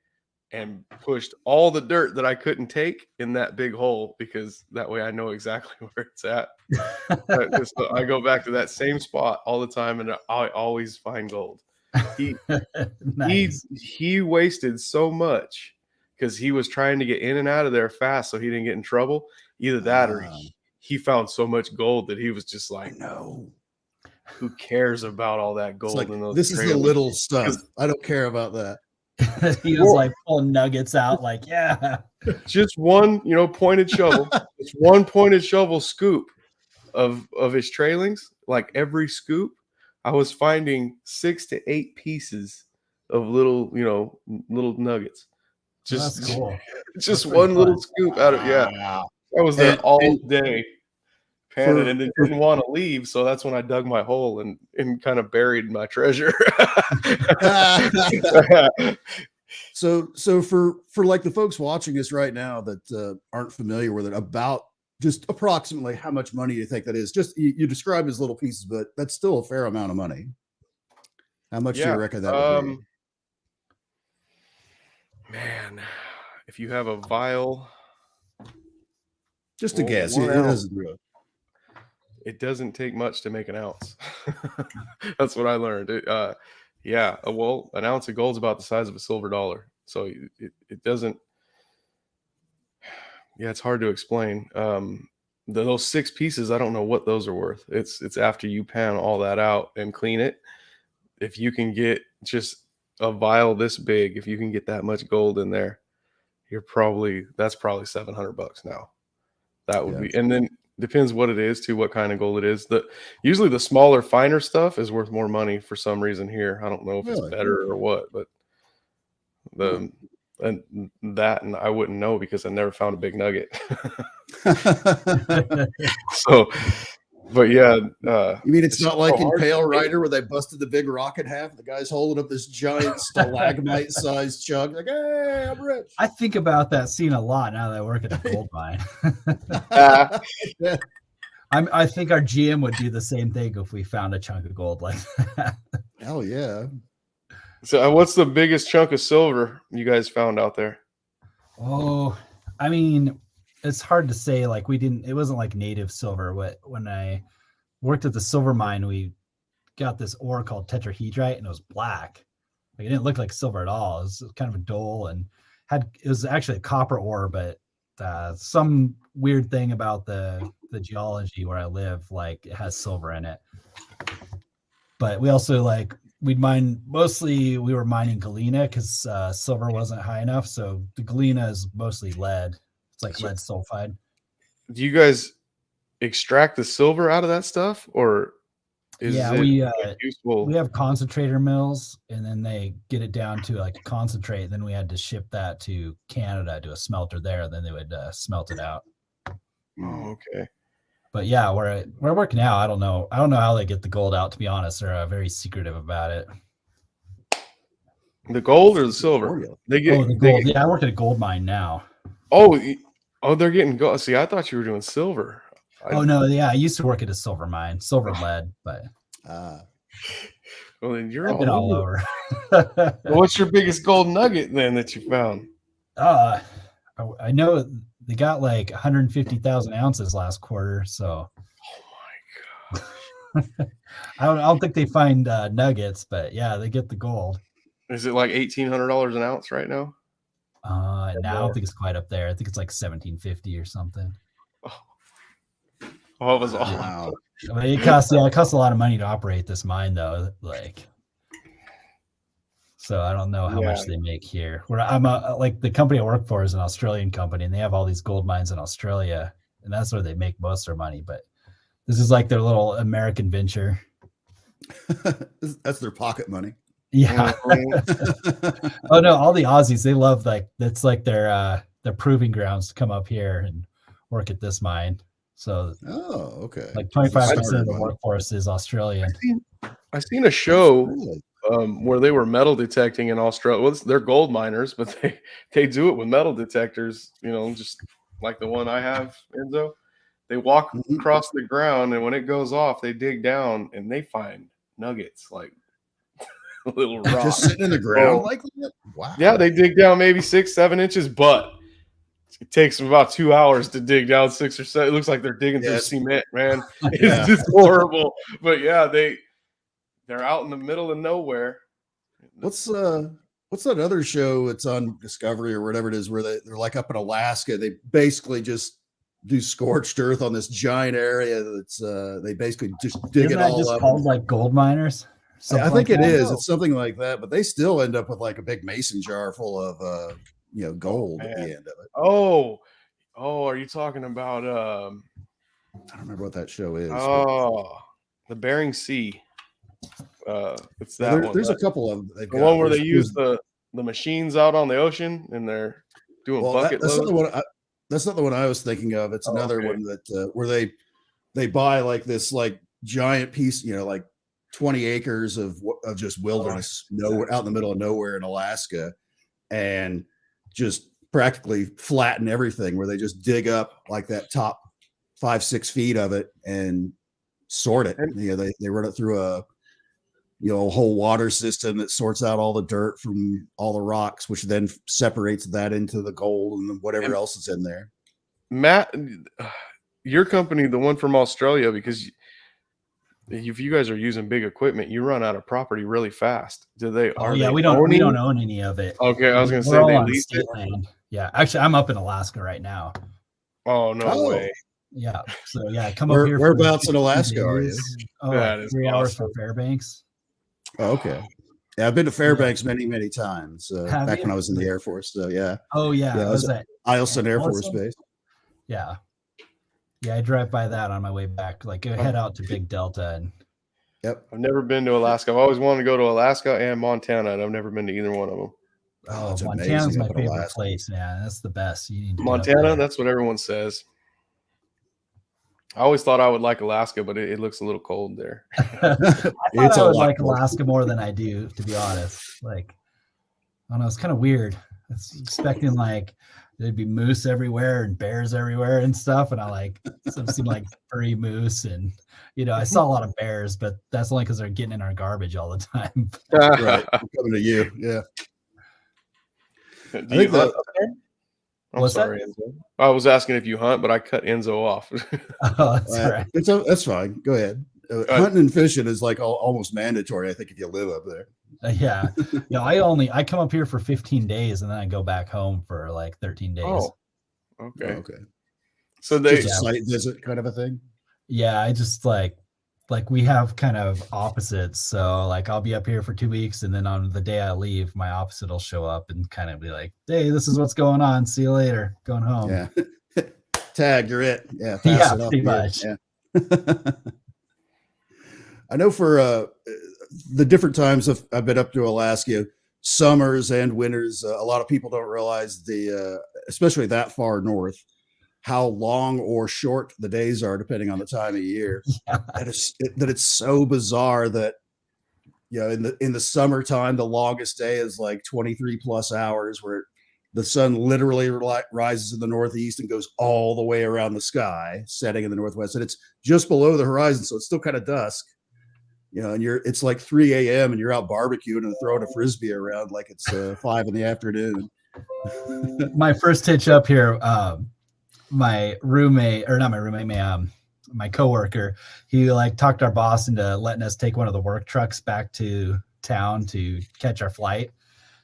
and pushed all the dirt that I couldn't take in that big hole, because that way I know exactly where it's at. So I go back to that same spot all the time, and I always find gold. Nice. He wasted so much because he was trying to get in and out of there fast so he didn't get in trouble. Either that or he found so much gold that he was just like, no. Who cares about all that gold Like, in those this is the trailers? little stuff. I don't care about that. He was like pulling nuggets out, like, yeah. Just one, pointed shovel, just one pointed shovel scoop of his trailings. Like every scoop, I was finding 6 to 8 pieces of little nuggets. Just That's cool. Just one little scoop out of I was there all day panning, and then didn't want to leave, so that's when I dug my hole and kind of buried my treasure. So for like the folks watching us right now that aren't familiar with it, about just approximately how much money you think that is? Just you describe as little pieces, but that's still a fair amount of money. How much do you reckon that would be? Man, if you have a vial, Just a guess. It doesn't take much to make an ounce. That's what I learned. Yeah, well, an ounce of gold is about the size of a silver dollar. So it doesn't. Yeah, it's hard to explain. Those 6 pieces, I don't know what those are worth. It's after you pan all that out and clean it. If you can get just a vial this big, if you can get that much gold in there, that's probably $700 now. That would be, and then depends what it is too, what kind of gold it is. Usually the smaller, finer stuff is worth more money for some reason here. I don't know if it's better or what, but and I wouldn't know because I never found a big nugget. So, but yeah. You mean it's not like in Pale Rider where they busted the big rock in half? The guy's holding up this giant stalagmite-sized chunk, like, "Hey, I'm rich." I think about that scene a lot now that I work at a gold mine. I think our GM would do the same thing if we found a chunk of gold like that. Hell yeah. So, what's the biggest chunk of silver you guys found out there? Oh, I mean, it's hard to say. Like it wasn't like native silver. When I worked at the silver mine, we got this ore called tetrahedrite, and it was black. Like it didn't look like silver at all. It was kind of a dull, and it was actually a copper ore, but some weird thing about the geology where I live, like it has silver in it. But we also we were mining galena because silver wasn't high enough. So the galena is mostly lead. It's like lead sulfide. Do you guys extract the silver out of that stuff, or is we have concentrator mills, and then they get it down to like concentrate. Then we had to ship that to Canada to a smelter there, and then they would smelt it out. Oh, okay. But yeah, where I work now, I don't know how they get the gold out. To be honest, they're very secretive about it. The gold or the silver? The gold. Yeah, I work at a gold mine now. Oh, they're getting gold. See, I thought you were doing silver. No, yeah, I used to work at a silver mine, silver lead, but well, then I've been all over. Well, what's your biggest gold nugget then that you found? I know they got like 150,000 ounces last quarter. So, oh my god, I don't think they find nuggets, but yeah, they get the gold. Is it like $1,800 an ounce right now? Now I don't think it's quite up there. I think it's like 1,750 or something. Oh, it was awesome. Wow. I mean, it costs a lot of money to operate this mine, though. So I don't know how much they make here. Where I'm the company I work for is an Australian company, and they have all these gold mines in Australia, and that's where they make most of their money. But this is like their little American venture. That's their pocket money. Yeah. Oh no, all the Aussies, they love that's like their proving grounds to come up here and work at this mine. So okay. Like 25% of the workforce is Australian. I seen a show where they were metal detecting in Australia. Well, they're gold miners, but they do it with metal detectors, just like the one I have, Enzo. They walk across the ground, and when it goes off, they dig down and they find nuggets, like little rocks. Just sitting in the ground like that? Wow. Yeah, they dig down maybe 6-7 inches, but it takes them about 2 hours to dig down 6 or 7. It looks like they're digging through cement, man. It's just horrible. But yeah, they're out in the middle of nowhere. What's that other show? It's on Discovery or whatever it is, where they're like up in Alaska. They basically just do scorched earth on this giant area. That's they basically just dig it all up. Called like gold miners. I think it is. It's something like that, but they still end up with like a big mason jar full of gold at the end of it. Oh, are you talking about I don't remember what that show is. The Bering Sea. It's that one. There's a couple of them. The one where they use the machines out on the ocean and they're doing bucket loads. That's not the one I was thinking of. It's another one that where they buy like this like giant piece, like 20 acres of just wilderness nowhere out in the middle of nowhere in Alaska, and just practically flatten everything, where they just dig up like that top 5-6 feet of it and sort it. And- They run it through a whole water system that sorts out all the dirt from all the rocks, which then separates that into the gold and whatever else is in there. Matt, your company, the one from Australia, because if you guys are using big equipment, you run out of property really fast. Do they? Oh Are yeah, they we don't owning? own any of it. Okay, I was gonna We're say all they on lease state it. land. Yeah, actually, I'm up in Alaska right now. Oh no way! Yeah, so yeah, come up here. Whereabouts in 15 Alaska are you? days. Oh, That like is 3 hours awesome. from Fairbanks. Oh, okay. Yeah, I've been to Fairbanks many times Have back you? when I was in the Air Force. So yeah, Oh yeah, I was at Eielson Air Force Eielson? Base. Yeah, I drive by that on my way back. Like, go head out to Big Delta, and Yep. I've never been to Alaska. I've always wanted to go to Alaska and Montana, and I've never been to either one of them. Oh, it's Montana's amazing my up in favorite Alaska. place, man. That's the best. You need to get up Montana, there. that's what everyone says. I always thought I would like Alaska, but it looks a little cold there. I thought It's I a would lot like more. Alaska more than I do, to be honest. Like, I don't know, it's kind of weird. I was expecting like there'd be moose everywhere and bears everywhere and stuff, and some seem like furry moose, and I saw a lot of bears, but that's only because they're getting in our garbage all the time. Right. I'm coming to you. Yeah. Do you hunt up there? I'm What's that? sorry, Enzo. I was asking if you hunt, but I cut Enzo off. Oh, that's all right. That's fine. Go ahead. Hunting and fishing is like almost mandatory, I think, if you live up there. Yeah. I come up here for 15 days and then I go back home for like 13 days. Oh, okay. Okay. So they Just a site visit kind of a thing. Yeah, I just like we have kind of opposites. So like I'll be up here for 2 weeks, and then on the day I leave, my opposite will show up and kind of be like, "Hey, this is what's going on. See you later. Going home." Yeah. Tag, you're it. Yeah. Yeah, It up pretty here. much. Yeah. I know for the different times I've been up to Alaska, summers and winters, a lot of people don't realize especially that far north, how long or short the days are depending on the time of year. Yeah. That it's so bizarre that in the summertime the longest day is like 23 plus hours, where the sun literally rises in the northeast and goes all the way around the sky, setting in the northwest, and it's just below the horizon, so it's still kind of dusk. And it's like 3 a.m. and you're out barbecuing and throwing a frisbee around like it's 5 in the afternoon. My first hitch up here, my roommate, or not my roommate, my coworker, he like talked our boss into letting us take one of the work trucks back to town to catch our flight.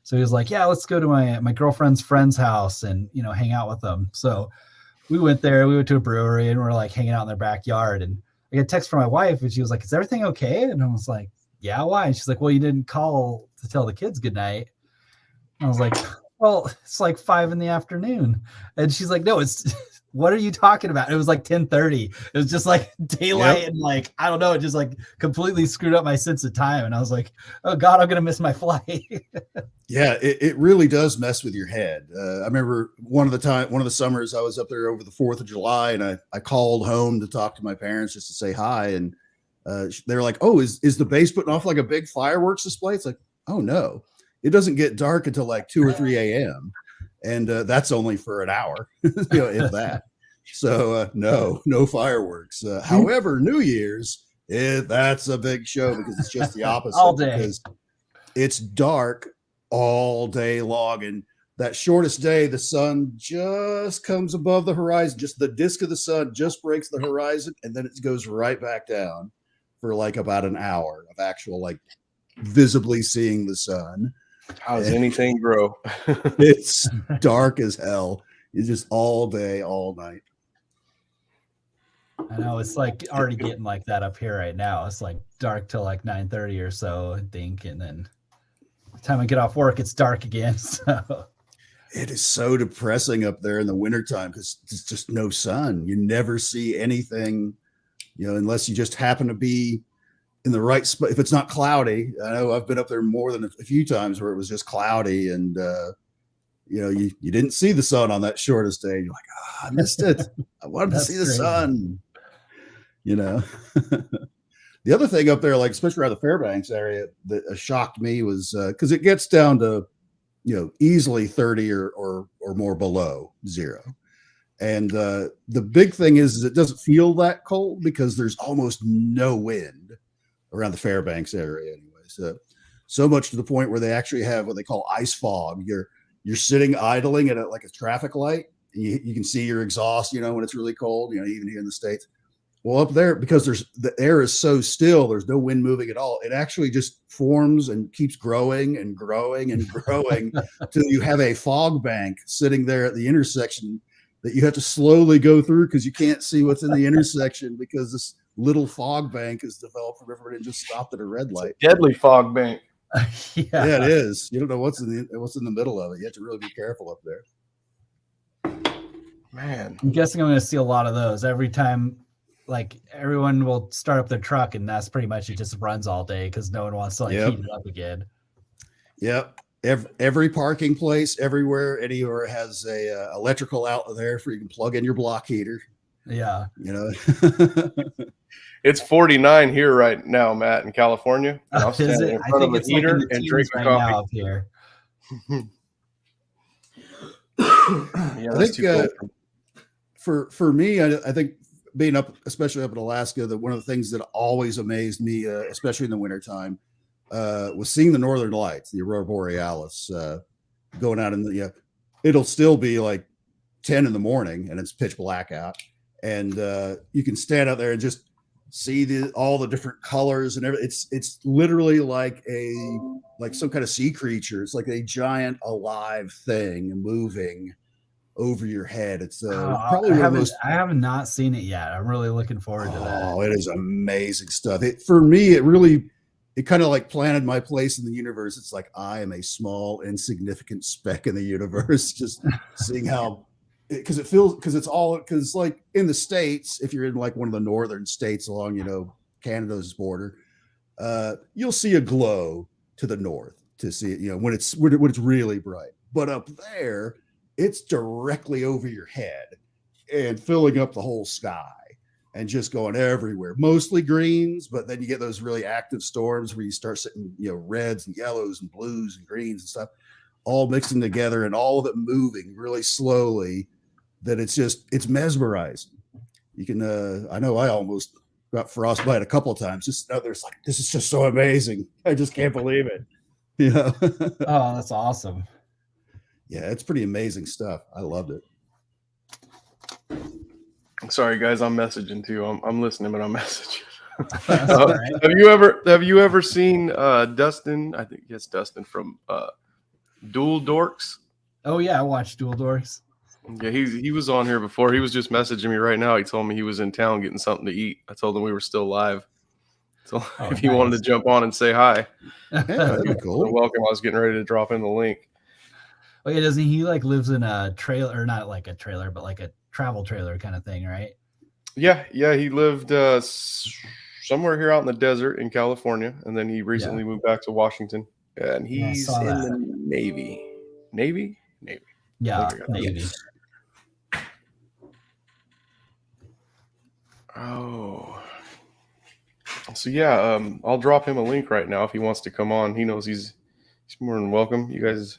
So he was like, "Yeah, let's go to my girlfriend's friend's house and hang out with them." So we went there. We went to a brewery and we're like hanging out in their backyard. And I got a text from my wife, and she was like, "Is everything okay?" And I was like, "Yeah, why?" And she's like, "Well, you didn't call to tell the kids goodnight." And I was like, "Well, it's like 5 in the afternoon." And she's like, "No, it's what are you talking about?" It was like 10:30. It was just like daylight. Yep. And like, I don't know, it just like completely screwed up my sense of time. And I was like, "Oh God, I'm gonna miss my flight." Yeah, it really does mess with your head. I remember one of the summers I was up there over the 4th of July, and I called home to talk to my parents just to say hi, and they were like, "Oh, is the base putting off like a big fireworks display?" It's like, "Oh no, it doesn't get dark until like 2 or 3 a.m. and that's only for an hour, if that." So no fireworks. However, New Year's, that's a big show because it's just the opposite. All day. Because it's dark all day long, and that shortest day, the sun just comes above the horizon, just the disk of the sun just breaks the horizon, and then it goes right back down for like about an hour of actual like visibly seeing the sun. How does anything grow? It's dark as hell. It's just all day, all night. I know, it's like already getting like that up here right now. It's like dark till like 9:30 or so, I think, and then by the time I get off work, it's dark again. So it is so depressing up there in the wintertime because there's just no sun. You never see anything, unless you just happen to be in the right spot. If it's not cloudy, I know I've been up there more than a few times where it was just cloudy, and you didn't see the sun on that shortest day. You're like, I missed it. I wanted to see the sun. The other thing up there, like especially around the Fairbanks area, that shocked me was because it gets down to easily 30 or more below zero, And the big thing is it doesn't feel that cold because there's almost no wind around the Fairbanks area anyway. So much to the point where they actually have what they call ice fog. You're sitting idling at like a traffic light, and you can see your exhaust, when it's really cold, even here in the States. Well, up there, because the air is so still, there's no wind moving at all. It actually just forms and keeps growing and growing and growing till you have a fog bank sitting there at the intersection that you have to slowly go through because you can't see what's in the intersection because this little fog bank is developed from everybody just stopped at a red light. Deadly fog bank. Yeah, it is. You don't know what's in the middle of it. You have to really be careful up there. Man, I'm guessing I'm going to see a lot of those every time. Like everyone will start up their truck, and that's pretty much it. Just runs all day because no one wants to heat it up again. Yep. Every parking place, anywhere has a electrical outlet there for you can plug in your block heater. Yeah. It's 49 here right now, Matt, in California. And I'll stand in front of a heater and drink a coffee. Up here. Yeah, I think for me, I think being especially up in Alaska, that one of the things that always amazed me, especially in the wintertime, was seeing the Northern Lights, the Aurora Borealis, going out in it'll still be like 10 in the morning and it's pitch black out. And you can stand out there and just see all the different colors and everything. It's literally like some kind of sea creature. It's like a giant alive thing moving over your head. It's probably I have not seen it yet. I'm really looking forward to that. Oh, it is amazing stuff. For me, it kind of like planted my place in the universe. It's like I am a small, insignificant speck in the universe. Just seeing how, because it's like in the States, if you're in like one of the northern states along, Canada's border, you'll see a glow to the north to see it, when it's really bright. But up there, it's directly over your head and filling up the whole sky and just going everywhere, mostly greens. But then you get those really active storms where you start seeing, reds and yellows and blues and greens and stuff all mixing together and all of it moving really slowly, that it's mesmerizing. You can, I know I almost got frostbite a couple of times. There's like, this is just so amazing. I just can't believe it. Yeah. Oh, that's awesome. Yeah, it's pretty amazing stuff. I loved it. Sorry, guys, I'm messaging too. I'm listening, but I'm messaging. Right. Have you ever seen Dustin? I think it's Dustin from Dual Dorks. Oh yeah, I watched Dual Dorks. Yeah, he was on here before. He was just messaging me right now. He told me he was in town getting something to eat. I told him we were still live. So if he wanted to jump on and say hi, yeah, that'd be cool. Welcome. I was getting ready to drop in the link. Oh yeah, doesn't he like lives in a trailer, or not like a trailer, but like a travel trailer kind of thing, right? Yeah. He lived somewhere here out in the desert in California, and then he recently moved back to Washington, and he's in the Navy. Navy. Yeah, Navy. Oh. So yeah, I'll drop him a link right now if he wants to come on. He knows he's more than welcome. You guys.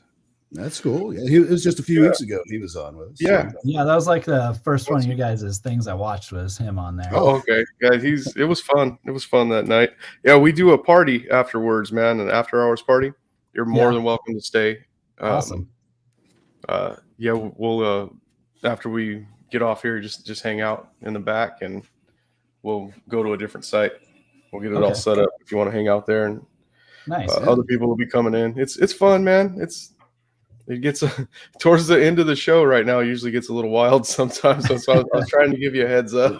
That's cool. Yeah, it was just a few weeks ago he was on with us. Yeah. Yeah, that was like the first one of you guys' things I watched was him on there. Oh, okay. Yeah, it was fun. It was fun that night. Yeah, we do a party afterwards, man, an after hours party. You're more than welcome to stay. Awesome. Yeah, we'll after we get off here, just hang out in the back, and we'll go to a different site. We'll get it all set up if you want to hang out there, and nice. Other people will be coming in. It's fun, man. It gets towards the end of the show right now. It usually gets a little wild sometimes. So I was trying to give you a heads up.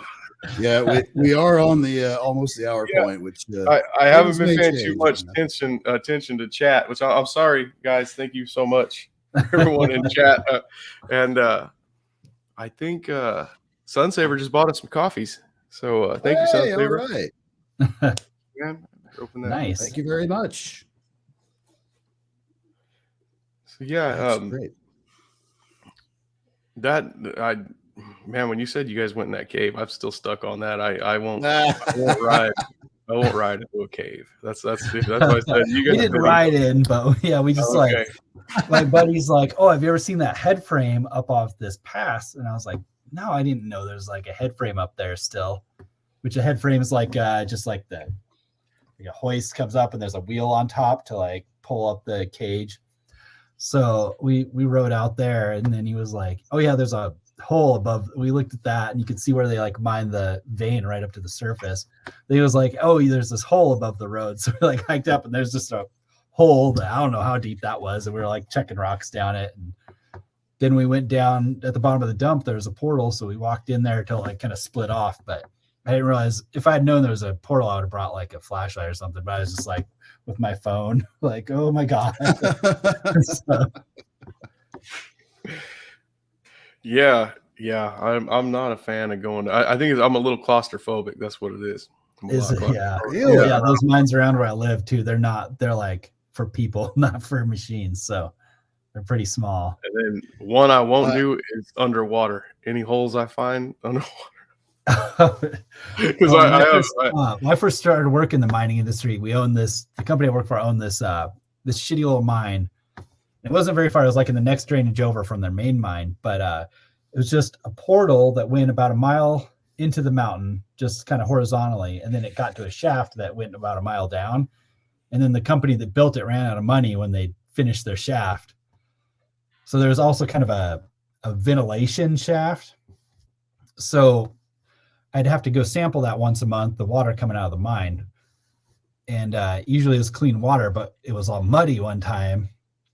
Yeah, we are on the almost the hour point, which I haven't been paying too much attention to chat, which I'm sorry, guys. Thank you so much, everyone in chat. And I think Sunsaver just bought us some coffees. So thank you, Sunsaver. All right. Yeah, open that. Nice. Thank you very much. So yeah, that's great. Man, when you said you guys went in that cave, I'm still stuck on that. I won't ride. I won't ride into a cave. That's what I said. You guys we didn't ride in, but yeah, we just like my buddy's like, oh, have you ever seen that head frame up off this pass? And I was like, no, I didn't know there's like a head frame up there still, which a head frame is like just like the like a hoist comes up and there's a wheel on top to like pull up the cage. So we rode out there, and then he was like, oh yeah, there's a hole above. We looked at that and you could see where they like mine the vein right up to the surface. Then he was like, oh, there's this hole above the road. So we like hiked up and there's just a hole that I don't know how deep that was. And we were like checking rocks down it. And then we went down at the bottom of the dump. There was a portal. So we walked in there till like kind of split off. But I didn't realize, if I had known there was a portal, I would have brought like a flashlight or something. But I was just like with my phone, like, oh my God. So, Yeah. I'm not a fan of going. I think I'm a little claustrophobic. That's what it is. is it? Yeah. Really? Yeah. Those mines around where I live too. They're like for people, not for machines. So they're pretty small. And then one I won't do is underwater. Any holes I find underwater. Because when I first started working in the mining industry, the company I work for owned this shitty little mine. It wasn't very far. It was like in the next drainage over from their main mine, but it was just a portal that went about a mile into the mountain, just kind of horizontally. And then it got to a shaft that went about a mile down. And then the company that built it ran out of money when they finished their shaft. So there was also kind of a ventilation shaft. So I'd have to go sample that once a month, the water coming out of the mine. And usually it was clean water, but it was all muddy one time.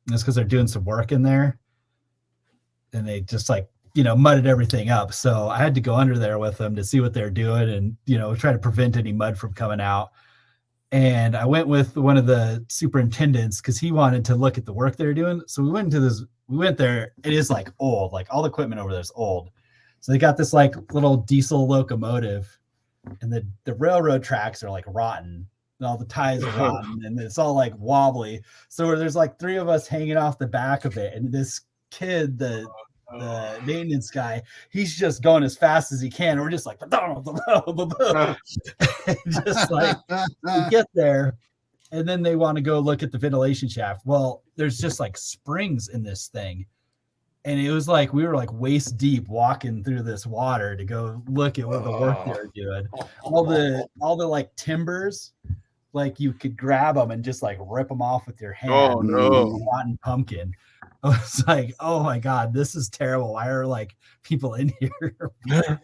And it's because they're doing some work in there. And they just like, mudded everything up. So I had to go under there with them to see what they're doing and, try to prevent any mud from coming out. And I went with one of the superintendents because he wanted to look at the work they're doing. So we went there. It is like old, like all the equipment over there is old. So they got this like little diesel locomotive, and the railroad tracks are like rotten. And all the ties are rotten, and it's all like wobbly. So there's like three of us hanging off the back of it, and this kid, the maintenance guy, he's just going as fast as he can. We're just like, just like we get there, and then they want to go look at the ventilation shaft. Well, there's just like springs in this thing. And it was like we were like waist deep walking through this water to go look at what the work they were doing. All the like timbers, like you could grab them and just like rip them off with your hand. Oh no! Rotten pumpkin. I was like, oh my God, this is terrible. Why are like people in here?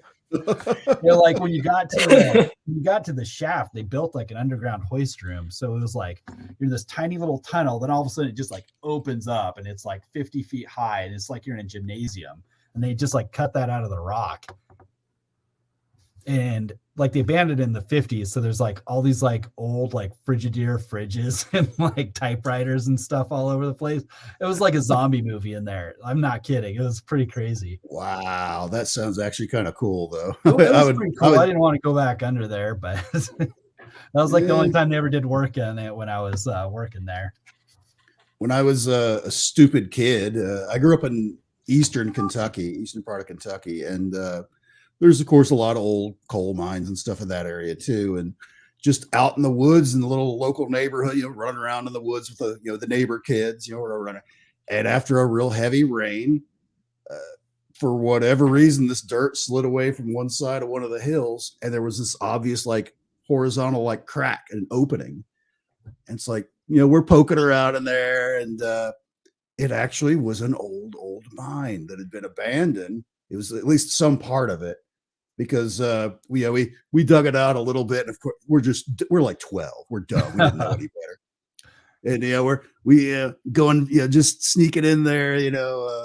Like when you got to the shaft, they built like an underground hoist room. So it was like you're in this tiny little tunnel, then all of a sudden it just like opens up and it's like 50 feet high, and it's like you're in a gymnasium, and they just like cut that out of the rock. And like they abandoned it in the 50s. So there's like all these like old like Frigidaire fridges and like typewriters and stuff all over the place. It was like a zombie movie in there. I'm not kidding. It was pretty crazy. Wow. That sounds actually kind of cool though. It was pretty cool. I didn't want to go back under there, but that was like the only time they ever did work on it when I was working there. When I was a stupid kid, I grew up in eastern part of Kentucky. And there's, of course, a lot of old coal mines and stuff in that area, too. And just out in the woods in the little local neighborhood, running around in the woods with the neighbor kids, we're running. And after a real heavy rain, for whatever reason, this dirt slid away from one side of one of the hills. And there was this obvious, like, horizontal, like, crack and opening. And it's like, we're poking around in there. And it actually was an old mine that had been abandoned. It was at least some part of it. Because we dug it out a little bit, and of course we're like 12. We're dumb. We didn't know any better. And we going just sneaking in there,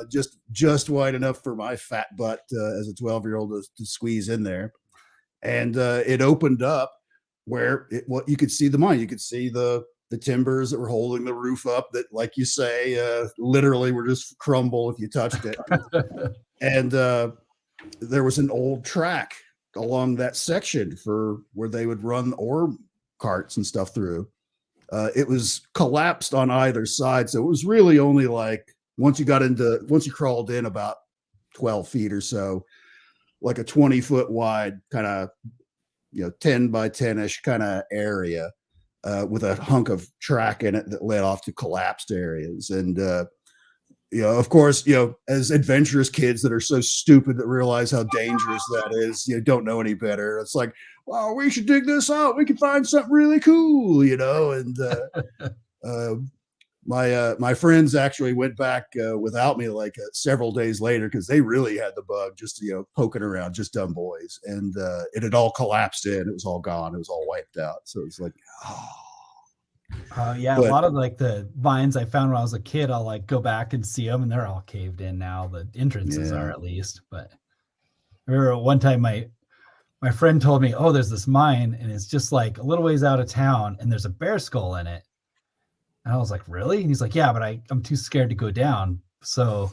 just wide enough for my fat butt as a 12-year-old to squeeze in there. And it opened up where you could see the mine. You could see the timbers that were holding the roof up that, like you say, literally were just crumble if you touched it. And there was an old track along that section for where they would run ore carts and stuff through. It was collapsed on either side. So it was really only like, once you crawled in about 12 feet or so, like a 20-foot wide kind of, 10 by 10-ish kind of area with a hunk of track in it that led off to collapsed areas. And of course, as adventurous kids that are so stupid that realize how dangerous that is, don't know any better. It's like, well, we should dig this out. We can find something really cool, and my friends actually went back without me like several days later because they really had the bug, just poking around, just dumb boys, and it had all collapsed in. It was all gone. It was all wiped out. So it was like, yeah, a lot of like the vines I found when I was a kid, I'll like go back and see them, and they're all caved in now. The entrances are, at least. But I remember one time my friend told me, "Oh, there's this mine, and it's just like a little ways out of town, and there's a bear skull in it." And I was like, "Really?" And he's like, "Yeah, but I'm too scared to go down." So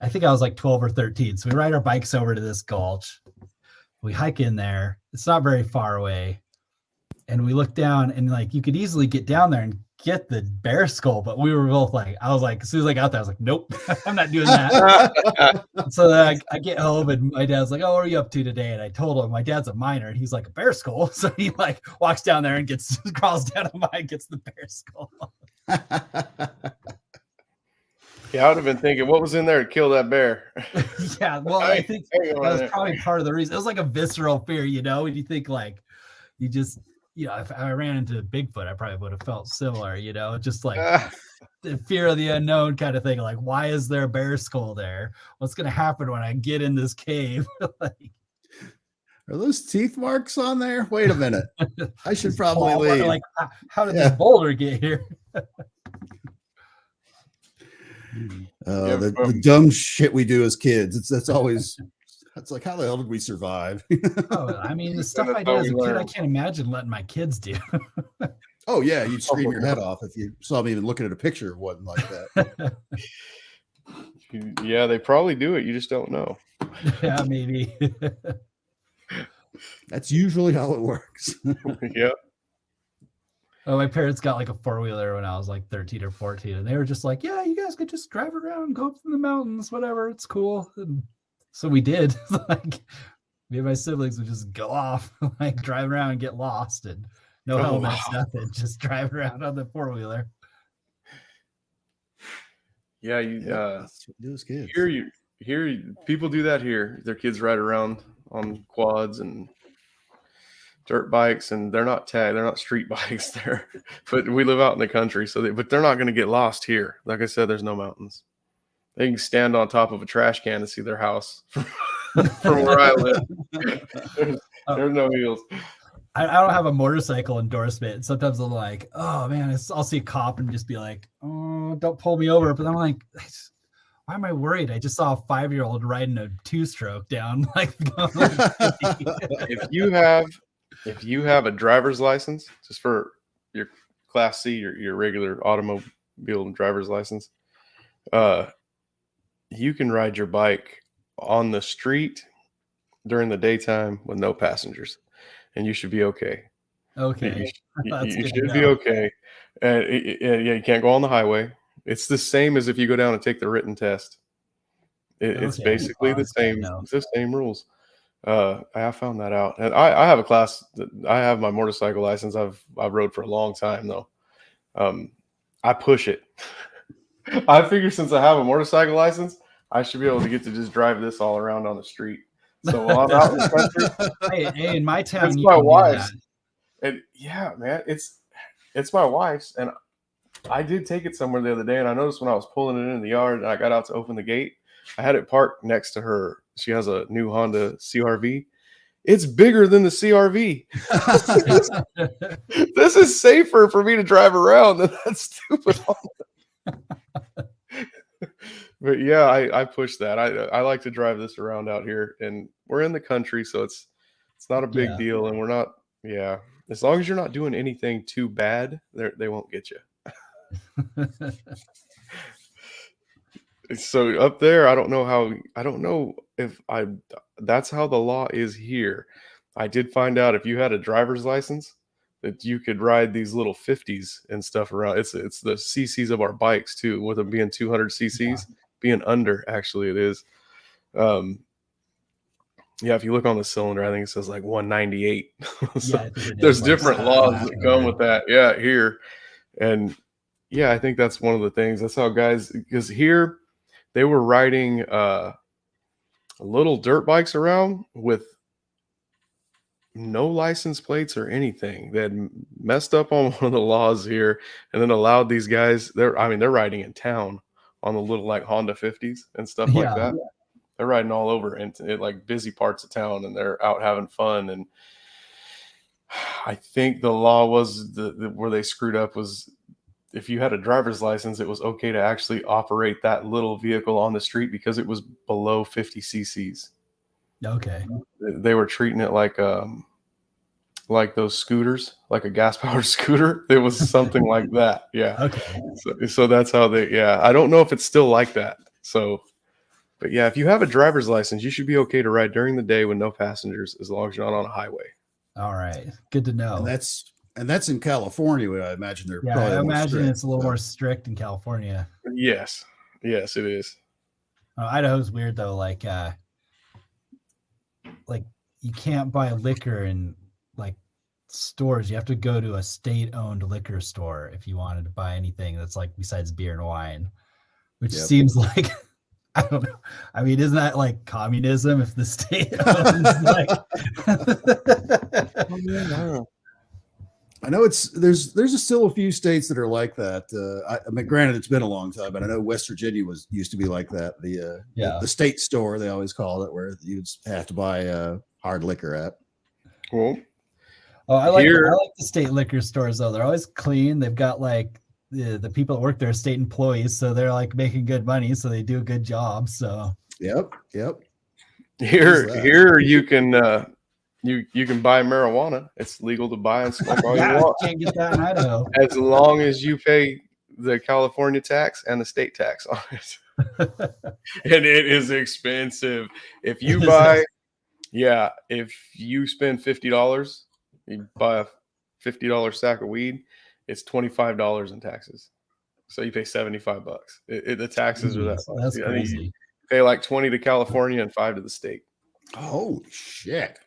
I think I was like 12 or 13. So we ride our bikes over to this gulch. We hike in there. It's not very far away. And we look down, and like you could easily get down there and get the bear skull, but we were both like, I was like, as soon as I got there, I was like, nope, I'm not doing that. So then I get home, and my dad's like, "Oh, what are you up to today?" And I told him my dad's a miner, and he's like, "A bear skull." So he like walks down there and crawls down a mine, gets the bear skull. Yeah, I would have been thinking, what was in there to kill that bear? Yeah, well, I think that was probably part of the reason. It was like a visceral fear, and you think like, you just, if I ran into Bigfoot, I probably would have felt similar, just like the fear of the unknown kind of thing. Like, why is there a bear skull there? What's going to happen when I get in this cave? Like, are those teeth marks on there? Wait a minute. I should probably leave. Like, how did this boulder get here? The dumb shit we do as kids. That's always, it's like, how the hell did we survive? I mean, the stuff I did as a kid, I can't imagine letting my kids do. Oh yeah, you'd scream your head off if you saw me even looking at a picture of one like that. Yeah, they probably do it. You just don't know. Yeah, maybe. That's usually how it works. Yeah. Oh, my parents got like a 4-wheeler when I was like 13 or 14, and they were just like, "Yeah, you guys could just drive around, go up in the mountains, whatever. It's cool." And so we did. Like, me and my siblings would just go off, like drive around and get lost, and no helmets, nothing, just drive around on the 4-wheeler. Yeah, here people do that here. Their kids ride around on quads and dirt bikes, and they're not tagged. They're not street bikes there, but we live out in the country, but they're not going to get lost here. Like I said, there's no mountains. They can stand on top of a trash can to see their house from where I live. There's no hills. I don't have a motorcycle endorsement, and sometimes I'm like, "Oh man," I'll see a cop and just be like, "Oh, don't pull me over." But I'm like, why am I worried? I just saw a 5-year-old riding a 2-stroke down. Like, if you have a driver's license, just for your Class C, your regular automobile driver's license, you can ride your bike on the street during the daytime with no passengers, and you should be okay. Okay. You should be okay. And yeah, you can't go on the highway. It's the same as if you go down and take the written test. It's basically the same. It's the same rules. I found that out, and I have a class. I have my motorcycle license. I've rode for a long time though. I push it. I figure since I have a motorcycle license, I should be able to get to just drive this all around on the street. So while I'm out in the country, hey, in my town, it's my wife's. And yeah, man, it's my wife's, and I did take it somewhere the other day, and I noticed when I was pulling it in the yard, and I got out to open the gate, I had it parked next to her. She has a new Honda CRV. It's bigger than the CRV. This is safer for me to drive around than that stupid Honda. But yeah, I push that. I like to drive this around out here, and we're in the country, so it's not a big deal, and we're not. Yeah, as long as you're not doing anything too bad, they won't get you. So up there, I don't know if that's how the law is here. I did find out if you had a driver's license that you could ride these little 50s and stuff around. It's the CCs of our bikes too, with them being 200 CCs, being under, actually it is. Yeah, if you look on the cylinder, I think it says like 198. So there's different laws that come with that. Yeah, here. And yeah, I think that's one of the things. That's how guys, because here they were riding little dirt bikes around with no license plates or anything. They had messed up on one of the laws here, and then allowed these guys. They're riding in town on the little like Honda 50s and stuff like Yeah. that. They're riding all over into like busy parts of town, and they're out having fun. And I think the law was where they screwed up was if you had a driver's license, it was okay to actually operate that little vehicle on the street because it was below 50 cc's. Okay. They were treating it like those scooters, like a gas powered scooter. It was something like that. Yeah. Okay. So that's how they. Yeah, I don't know if it's still like that. So, but yeah, if you have a driver's license, you should be okay to ride during the day with no passengers as long as you're not on a highway. All right. Good to know. And that's in California. I imagine they're Yeah, probably I imagine strict, it's a little more strict in California. Yes, it is. Idaho's weird though. Like you can't buy liquor in like stores. You have to go to a state-owned liquor store if you wanted to buy anything that's like besides beer and wine, which seems like I don't know. I mean, isn't that like communism if the state owns like? I know there's still a few states that are like that. I mean, granted, it's been a long time, but I know West Virginia used to be like that. The state store, they always call it, where you'd have to buy hard liquor at. Cool. Oh, I like the state liquor stores though. They're always clean. They've got like the people that work there are state employees, so they're like making good money, so they do a good job. So Yep. Here you can you can buy marijuana. It's legal to buy and smoke all you want. Can't get that in Idaho. As long as you pay the California tax and the state tax on it. And it is expensive. If you buy, if you spend $50, you buy a $50 sack of weed, it's $25 in taxes. So you pay $75. The taxes are that much. That's crazy. You pay like 20 to California and 5 to the state. Holy shit.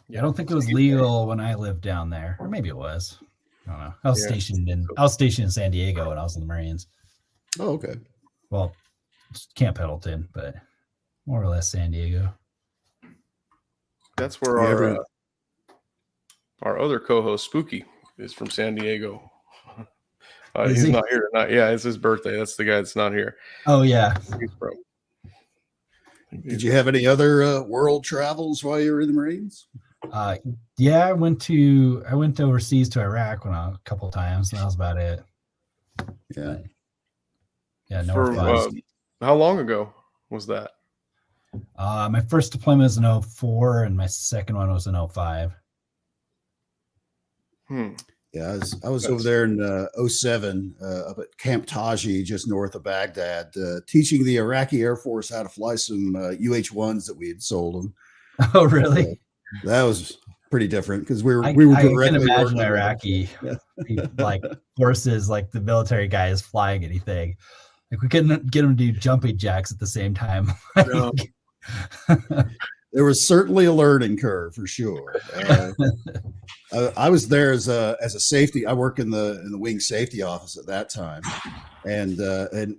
Yeah, I don't think it was legal when I lived down there, or maybe it was. I don't know. I was stationed in San Diego when I was in the Marines. Oh, okay. Well, Camp Pendleton, but more or less San Diego. That's where our other co-host Spooky is from San Diego. He's not here tonight. Yeah, it's his birthday. That's the guy that's not here. Oh yeah. He's from. Did you have any other world travels while you were in the Marines? Yeah, I went overseas to Iraq a couple of times, and that was about it. Yeah. Yeah, no. How long ago was that? My first deployment was in 2004, and my second one was in 2005. Yeah, I was over there in 2007 up at Camp Taji, just north of Baghdad, teaching the Iraqi Air Force how to fly some UH-1s that we had sold them. Oh, really? That was pretty different because we were I directly can imagine Iraqi like forces, like the military guys flying anything. Like we couldn't get them to do jumping jacks at the same time. No. There was certainly a learning curve for sure. I was there as a safety. I worked in the wing safety office at that time, and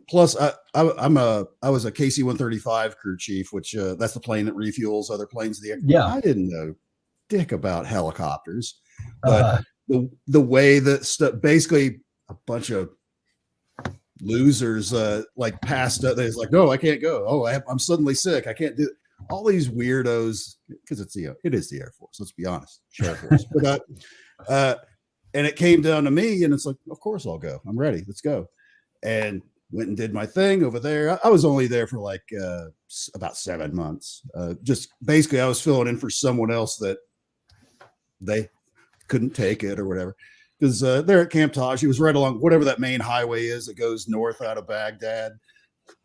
plus I was a KC-135 crew chief, which that's the plane that refuels other planes in the air. Yeah, I didn't know dick about helicopters, but the way that basically a bunch of losers like passed up. There's like, no, I can't go. Oh, I'm suddenly sick. I can't do it. All these weirdos, because it is the Air Force. Let's be honest, Air Force. But and it came down to me, and it's like, of course I'll go. I'm ready. Let's go. And went and did my thing over there. I was only there for like about 7 months. Just basically, I was filling in for someone else that they couldn't take it or whatever. Because there at Camp Taj, he was right along whatever that main highway is that goes north out of Baghdad.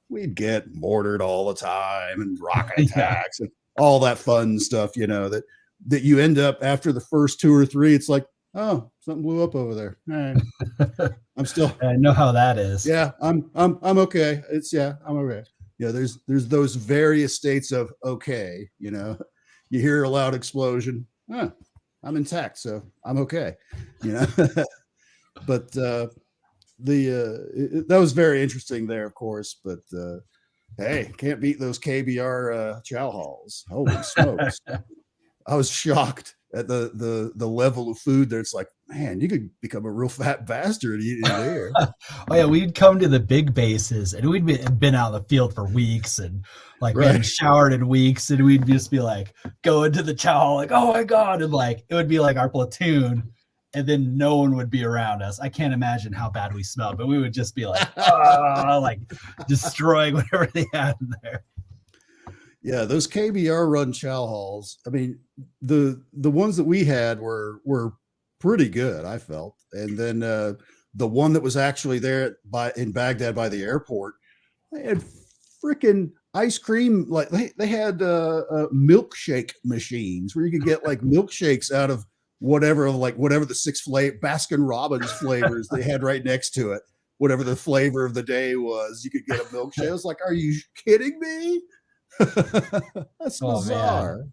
We'd get mortared all the time and rocket attacks and all that fun stuff, that you end up after the first 2 or 3. It's like, oh, something blew up over there. All right. I'm still. I know how that is. Yeah, I'm okay. I'm okay. Yeah, there's those various states of okay. You hear a loud explosion. I'm intact, so I'm okay. But that was very interesting there, of course. But hey, can't beat those KBR chow halls. Holy smokes! I was shocked at the level of food there. It's like, man, you could become a real fat bastard eating there. Oh yeah, we'd come to the big bases and we'd been out in the field for weeks and like we hadn't showered in weeks, and we'd just be like going to the chow hall like, oh my god, and like it would be like our platoon, and then no one would be around us. I can't imagine how bad we smelled, but we would just be like, like destroying whatever they had in there. Yeah, those KBR run chow halls. I mean, the ones that we had were pretty good, I felt. And then the one that was actually there in Baghdad by the airport, they had freaking ice cream. Like they had milkshake machines where you could get like milkshakes out of whatever the 6 Baskin Robbins flavors they had right next to it. Whatever the flavor of the day was, you could get a milkshake. I was like, are you kidding me? That's bizarre. Man.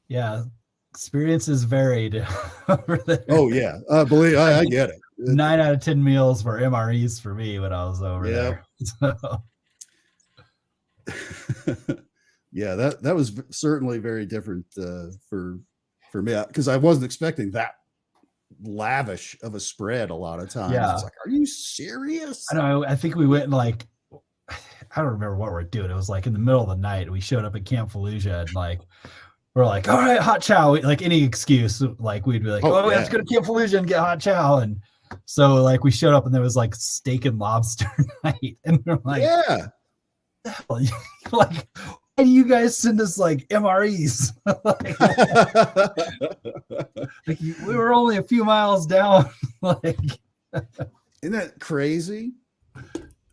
Yeah, experiences varied over there. Oh yeah, I get it. 9 out of 10 meals were MREs for me when I was over there. So. Yeah, that was certainly very different for me, because I wasn't expecting that lavish of a spread a lot of times. Yeah. It's like, are you serious? I know. I think we went like, I don't remember what we're doing. It was like in the middle of the night. We showed up at Camp Fallujah and like we're like, all right, hot chow. Like any excuse, like we'd be like, let's go to Camp Fallujah and get hot chow. And so like we showed up and there was like steak and lobster night, and we're like, yeah, like why do you guys send us like MREs? like we were only a few miles down. Like, isn't that crazy?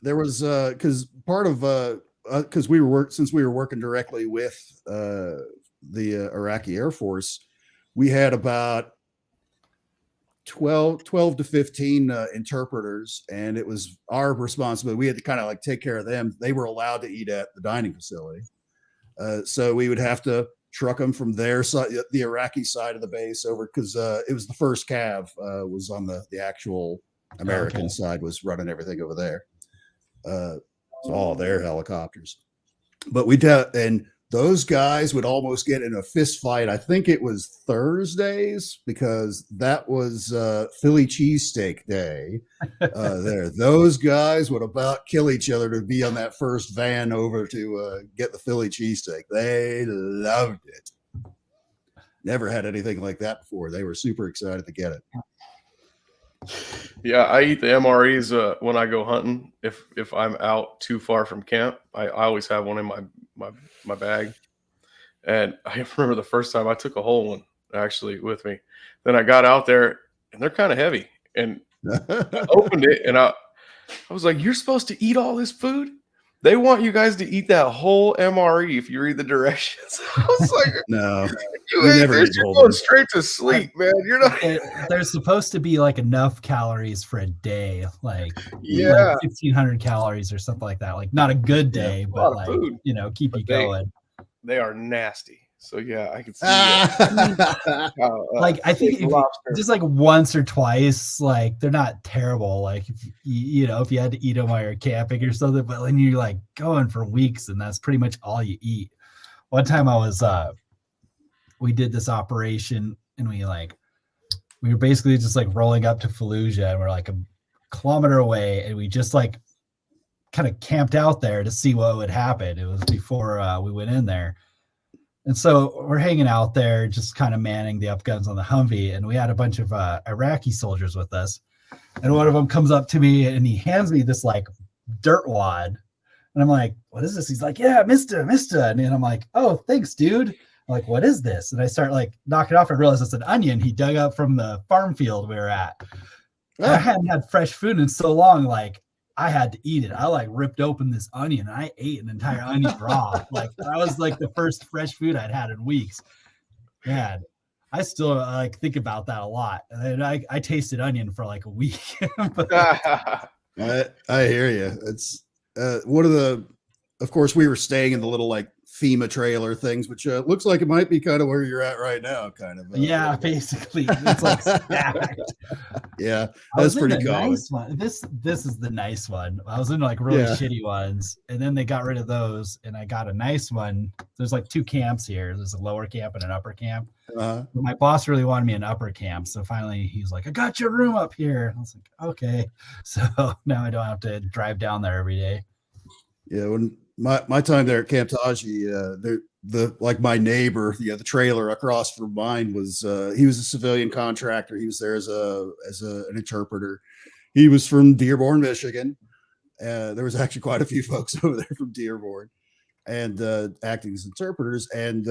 There was because part of because we were working directly with the Iraqi Air Force, we had about 12 to 15 interpreters, and it was our responsibility. We had to kind of like take care of them. They were allowed to eat at the dining facility, so we would have to truck them from their side, the Iraqi side of the base, over, because it was the first cav was on the actual American side, was running everything over there. So all their helicopters, but and those guys would almost get in a fist fight. I think it was Thursdays, because that was Philly cheesesteak day there. Those guys would about kill each other to be on that first van over to get the Philly cheesesteak. They loved it. Never had anything like that before. They were super excited to get it. Yeah, I eat the MREs when I go hunting. If I'm out too far from camp, I always have one in my bag. And I remember the first time I took a whole one actually with me. Then I got out there and they're kind of heavy. And I opened it and I was like, "You're supposed to eat all this food? They want you guys to eat that whole MRE if you read the directions." I was like, "No, you're going straight to sleep, man. You're not." There's supposed to be like enough calories for a day, like 1,500 calories or something like that. Like not a good day, but like food, keep you going. They are nasty. So yeah, I can see that. Like I think just like once or twice, like they're not terrible. Like if you had to eat them while you're camping or something, but when you're like going for weeks and that's pretty much all you eat. One time I was we did this operation and we were basically just like rolling up to Fallujah, and we're like a kilometer away, and we just like kind of camped out there to see what would happen. It was before we went in there. And so we're hanging out there, just kind of manning the up guns on the Humvee. And we had a bunch of Iraqi soldiers with us. And one of them comes up to me and he hands me this like dirt wad. And I'm like, "What is this?" He's like, "Yeah, mister. And then I'm like, "Oh, thanks, dude." I'm like, "What is this?" And I start like knocking it off and realize it's an onion he dug up from the farm field we were at. I hadn't had fresh food in so long, like I had to eat it. I like ripped open this onion and I ate an entire onion raw. Like that was like the first fresh food I'd had in weeks. Man, I still like think about that a lot. And I tasted onion for like a week. I hear you. It's one of the, of course, we were staying in the little like FEMA trailer things, which looks like it might be kind of where you're at right now, kind of. Yeah, basically. It's like stacked. Yeah, I that's was in pretty the common. nice one. This is the nice one. I was in like really Yeah. shitty ones, and then they got rid of those, and I got a nice one. There's like 2 camps here. There's a lower camp and an upper camp. Uh, But my boss really wanted me in upper camp, so finally he's like, "I got your room up here." I was like, "Okay." So now I don't have to drive down there every day. yeah, when my time there at Camp Taji, the like my neighbor, the trailer across from mine was he was a civilian contractor. He was there as an interpreter. He was from Dearborn, Michigan. There was actually quite a few folks over there from Dearborn and acting as interpreters. And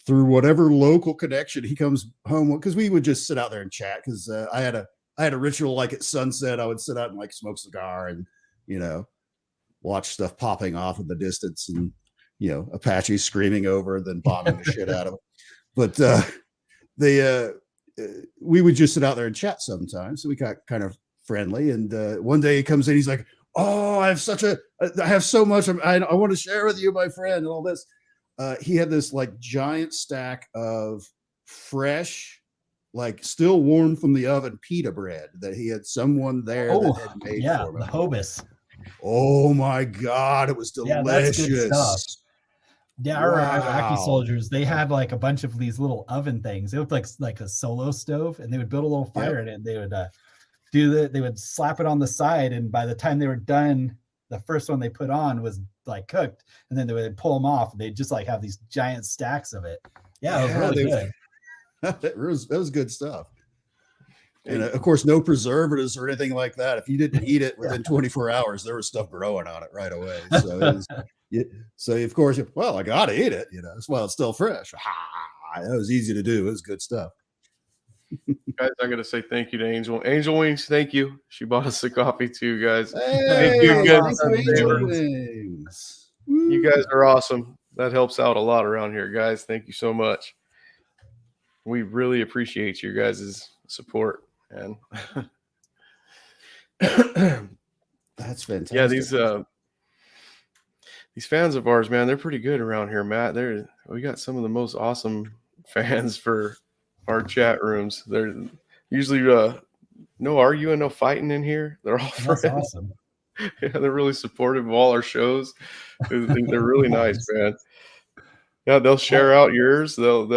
through whatever local connection, he comes home because we would just sit out there and chat. Because I had a ritual like at sunset, I would sit out and like smoke a cigar and watch stuff popping off in the distance and Apaches screaming over, then bombing the shit out of them. But we would just sit out there and chat sometimes. So we got kind of friendly. And one day he comes in, he's like, "Oh, I have so much. I want to share with you, my friend," and all this. He had this like giant stack of fresh, like still warm from the oven pita bread that he had someone there that had made for him. The Hobus. Oh my God, it was delicious. Yeah, that's good stuff. Yeah, our Iraqi Wow. soldiers, they had like a bunch of these little oven things. It looked like a solo stove, and they would build a little fire in it. And they would they would slap it on the side, and by the time they were done, the first one they put on was like cooked, and then they would pull them off, and they'd just like have these giant stacks of it. Yeah, it was really good. That was good stuff. And of course, no preservatives or anything like that. If you didn't eat it within 24 hours, there was stuff growing on it right away. So of course, I got to eat it. That's why it's still fresh. That was easy to do. It was good stuff. Guys, I got to say thank you to Angel. Angel Wings, thank you. She bought us a coffee too, guys. Hey, thank you, guys. Angel Wings. You guys are awesome. That helps out a lot around here, guys. Thank you so much. We really appreciate your guys' support. And that's fantastic. Yeah, these fans of ours, man, they're pretty good around here, Matt. We got some of the most awesome fans for our chat rooms. They're usually no arguing, no fighting in here. They're all friends. That's awesome. Yeah, they're really supportive of all our shows. They're really nice, man. Yeah, they'll share out yours. They'll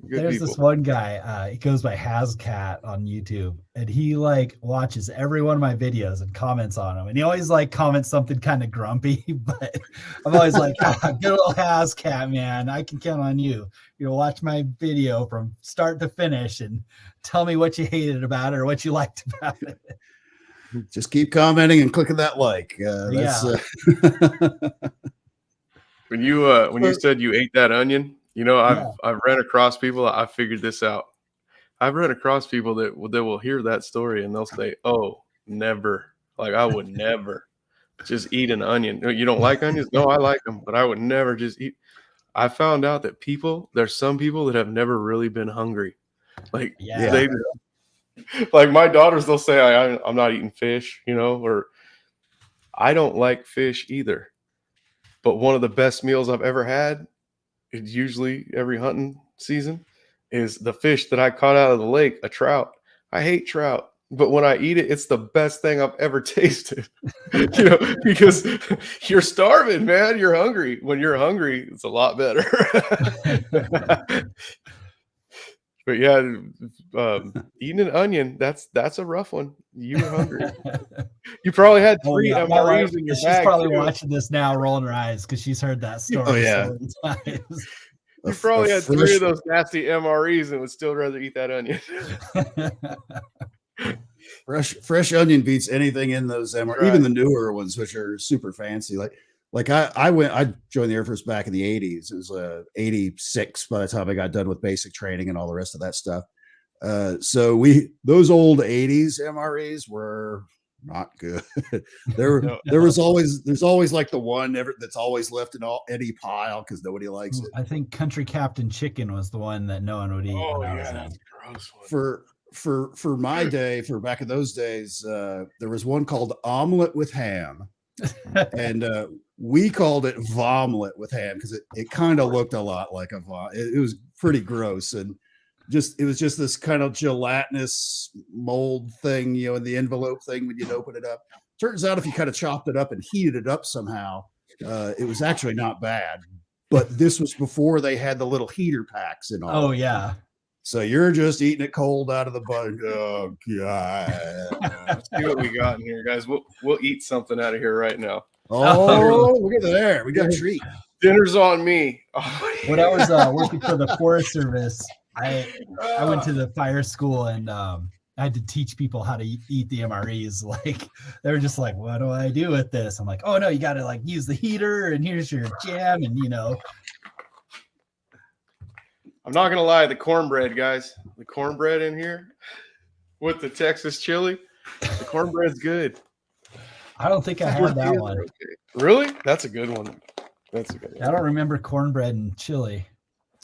There's this one guy, he goes by Hascat on YouTube, and he like watches every one of my videos and comments on them. And he always like comments something kind of grumpy, but I'm always like, good old Hascat, man. I can count on you. Watch my video from start to finish and tell me what you hated about it or what you liked about it. Just keep commenting and clicking that like. When you said you ate that onion, I've ran across people. I figured this out. I've run across people that will hear that story and they'll say, "Oh, never! Like I would never just eat an onion." You don't like onions? No, I like them, but I would never just eat. I found out that there's some people that have never really been hungry. Like like my daughters, they'll say, "I'm not eating fish," or I don't like fish either. But one of the best meals I've ever had, it's usually every hunting season, is the fish that I caught out of the lake, a trout. I hate trout, but when I eat it, it's the best thing I've ever tasted. Because you're starving, man. You're hungry. When you're hungry, it's a lot better. But yeah, eating an onion, that's a rough one. You were hungry. You probably had 3 MREs in your she's bag. She's probably watching this now, rolling her eyes because she's heard that story. Oh yeah. So many times. You probably had 3 of those nasty MREs and would still rather eat that onion. Fresh onion beats anything in those MREs, right. Even the newer ones, which are super fancy. Like I joined the Air Force back in the 80s. It was 86 by the time I got done with basic training and all the rest of that stuff. So those old 80s MREs were not good. There's always like the one that's always left in any pile because nobody likes it. I think Country Captain Chicken was the one that no one would eat. Oh yeah, that's a gross one. For my day, for back in those days, there was one called Omelet with Ham. And we called it Vomlet with ham because it kind of looked a lot like a vom. It was pretty gross. And it was just this kind of gelatinous mold thing, in the envelope thing when you'd open it up. Turns out if you kind of chopped it up and heated it up somehow, it was actually not bad. But this was before they had the little heater packs and all. Oh yeah. So you're just eating it cold out of the bun. Oh god! Let's see what we got in here, guys. We'll eat something out of here right now. Oh, look at there! We got a treat. Dinner's on me. When I was working for the Forest Service, I went to the fire school and I had to teach people how to eat the MREs. Like they were just like, "What do I do with this?" I'm like, "Oh no, you got to like use the heater, and here's your jam, and I'm not gonna lie, the cornbread, guys. The cornbread in here with the Texas chili. The cornbread's good. I don't think I had that one. Okay. Really? That's a good one. That's a good one. I don't remember cornbread and chili.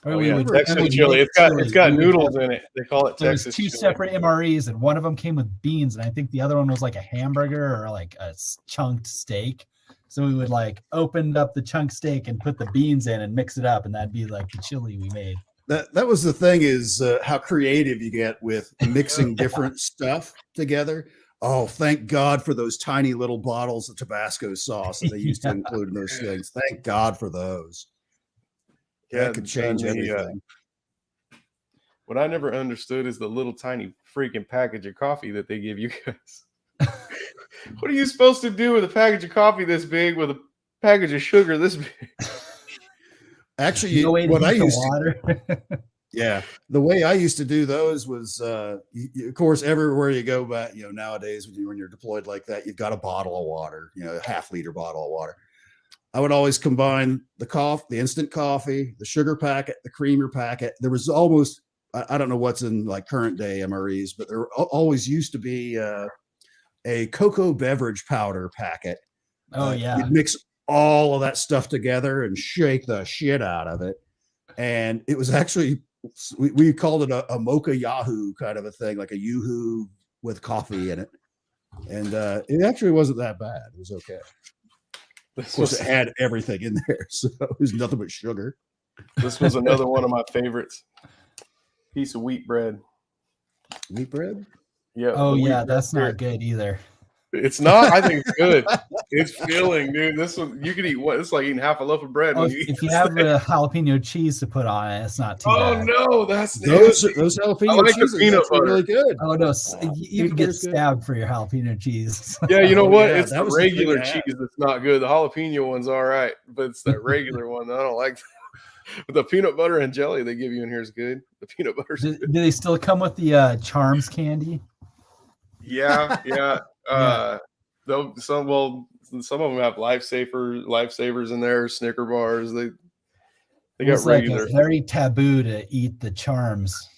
Oh, yeah, Texas chili. It's got noodles in it. They call it Texas chili. There's 2 separate MREs, and one of them came with beans, and I think the other one was like a hamburger or like a chunked steak. So we would like open up the chunk steak and put the beans in and mix it up, and that'd be like the chili we made. That was the thing is how creative you get with mixing different stuff together. Oh, thank God for those tiny little bottles of Tabasco sauce that they used to include in those things. Thank God for those. Yeah, that could change everything. What I never understood is the little tiny freaking package of coffee that they give you guys. What are you supposed to do with a package of coffee this big with a package of sugar this big? Actually, what I used to, yeah, the way I used to do those was, of course, everywhere you go back, nowadays when you're deployed like that, you've got a bottle of water, a half-liter bottle of water. I would always combine the instant coffee, the sugar packet, the creamer packet. There was almost, I don't know what's in like current day MREs, but there always used to be a cocoa beverage powder packet. Oh yeah, you'd mix all of that stuff together and shake the shit out of it. And it was actually, we called it a mocha Yahoo kind of a thing, like a Yoo-hoo with coffee in it. And it actually wasn't that bad. It was okay. Of course, it had everything in there. So it was nothing but sugar. This was another one of my favorites. Piece of wheat bread. Wheat bread? Yeah. Oh yeah, that's not good either. It's not. I think it's good. It's filling, dude. This one you can eat. What? It's like eating half a loaf of bread. If you have the jalapeno cheese to put on it, it's not too bad. No, that's those jalapeno cheeses. Peanut butter. Really good. Oh no, you can get stabbed for your jalapeno cheese. Yeah, you know what? Yeah, it's the regular cheese that's not good. The jalapeno one's all right, but it's that regular one that I don't like. But the peanut butter and jelly they give you in here is good. The peanut butter's good. Do they still come with the Charms candy? Yeah. Some of them have lifesavers in there, Snicker bars. They got regular. Like very taboo to eat the Charms.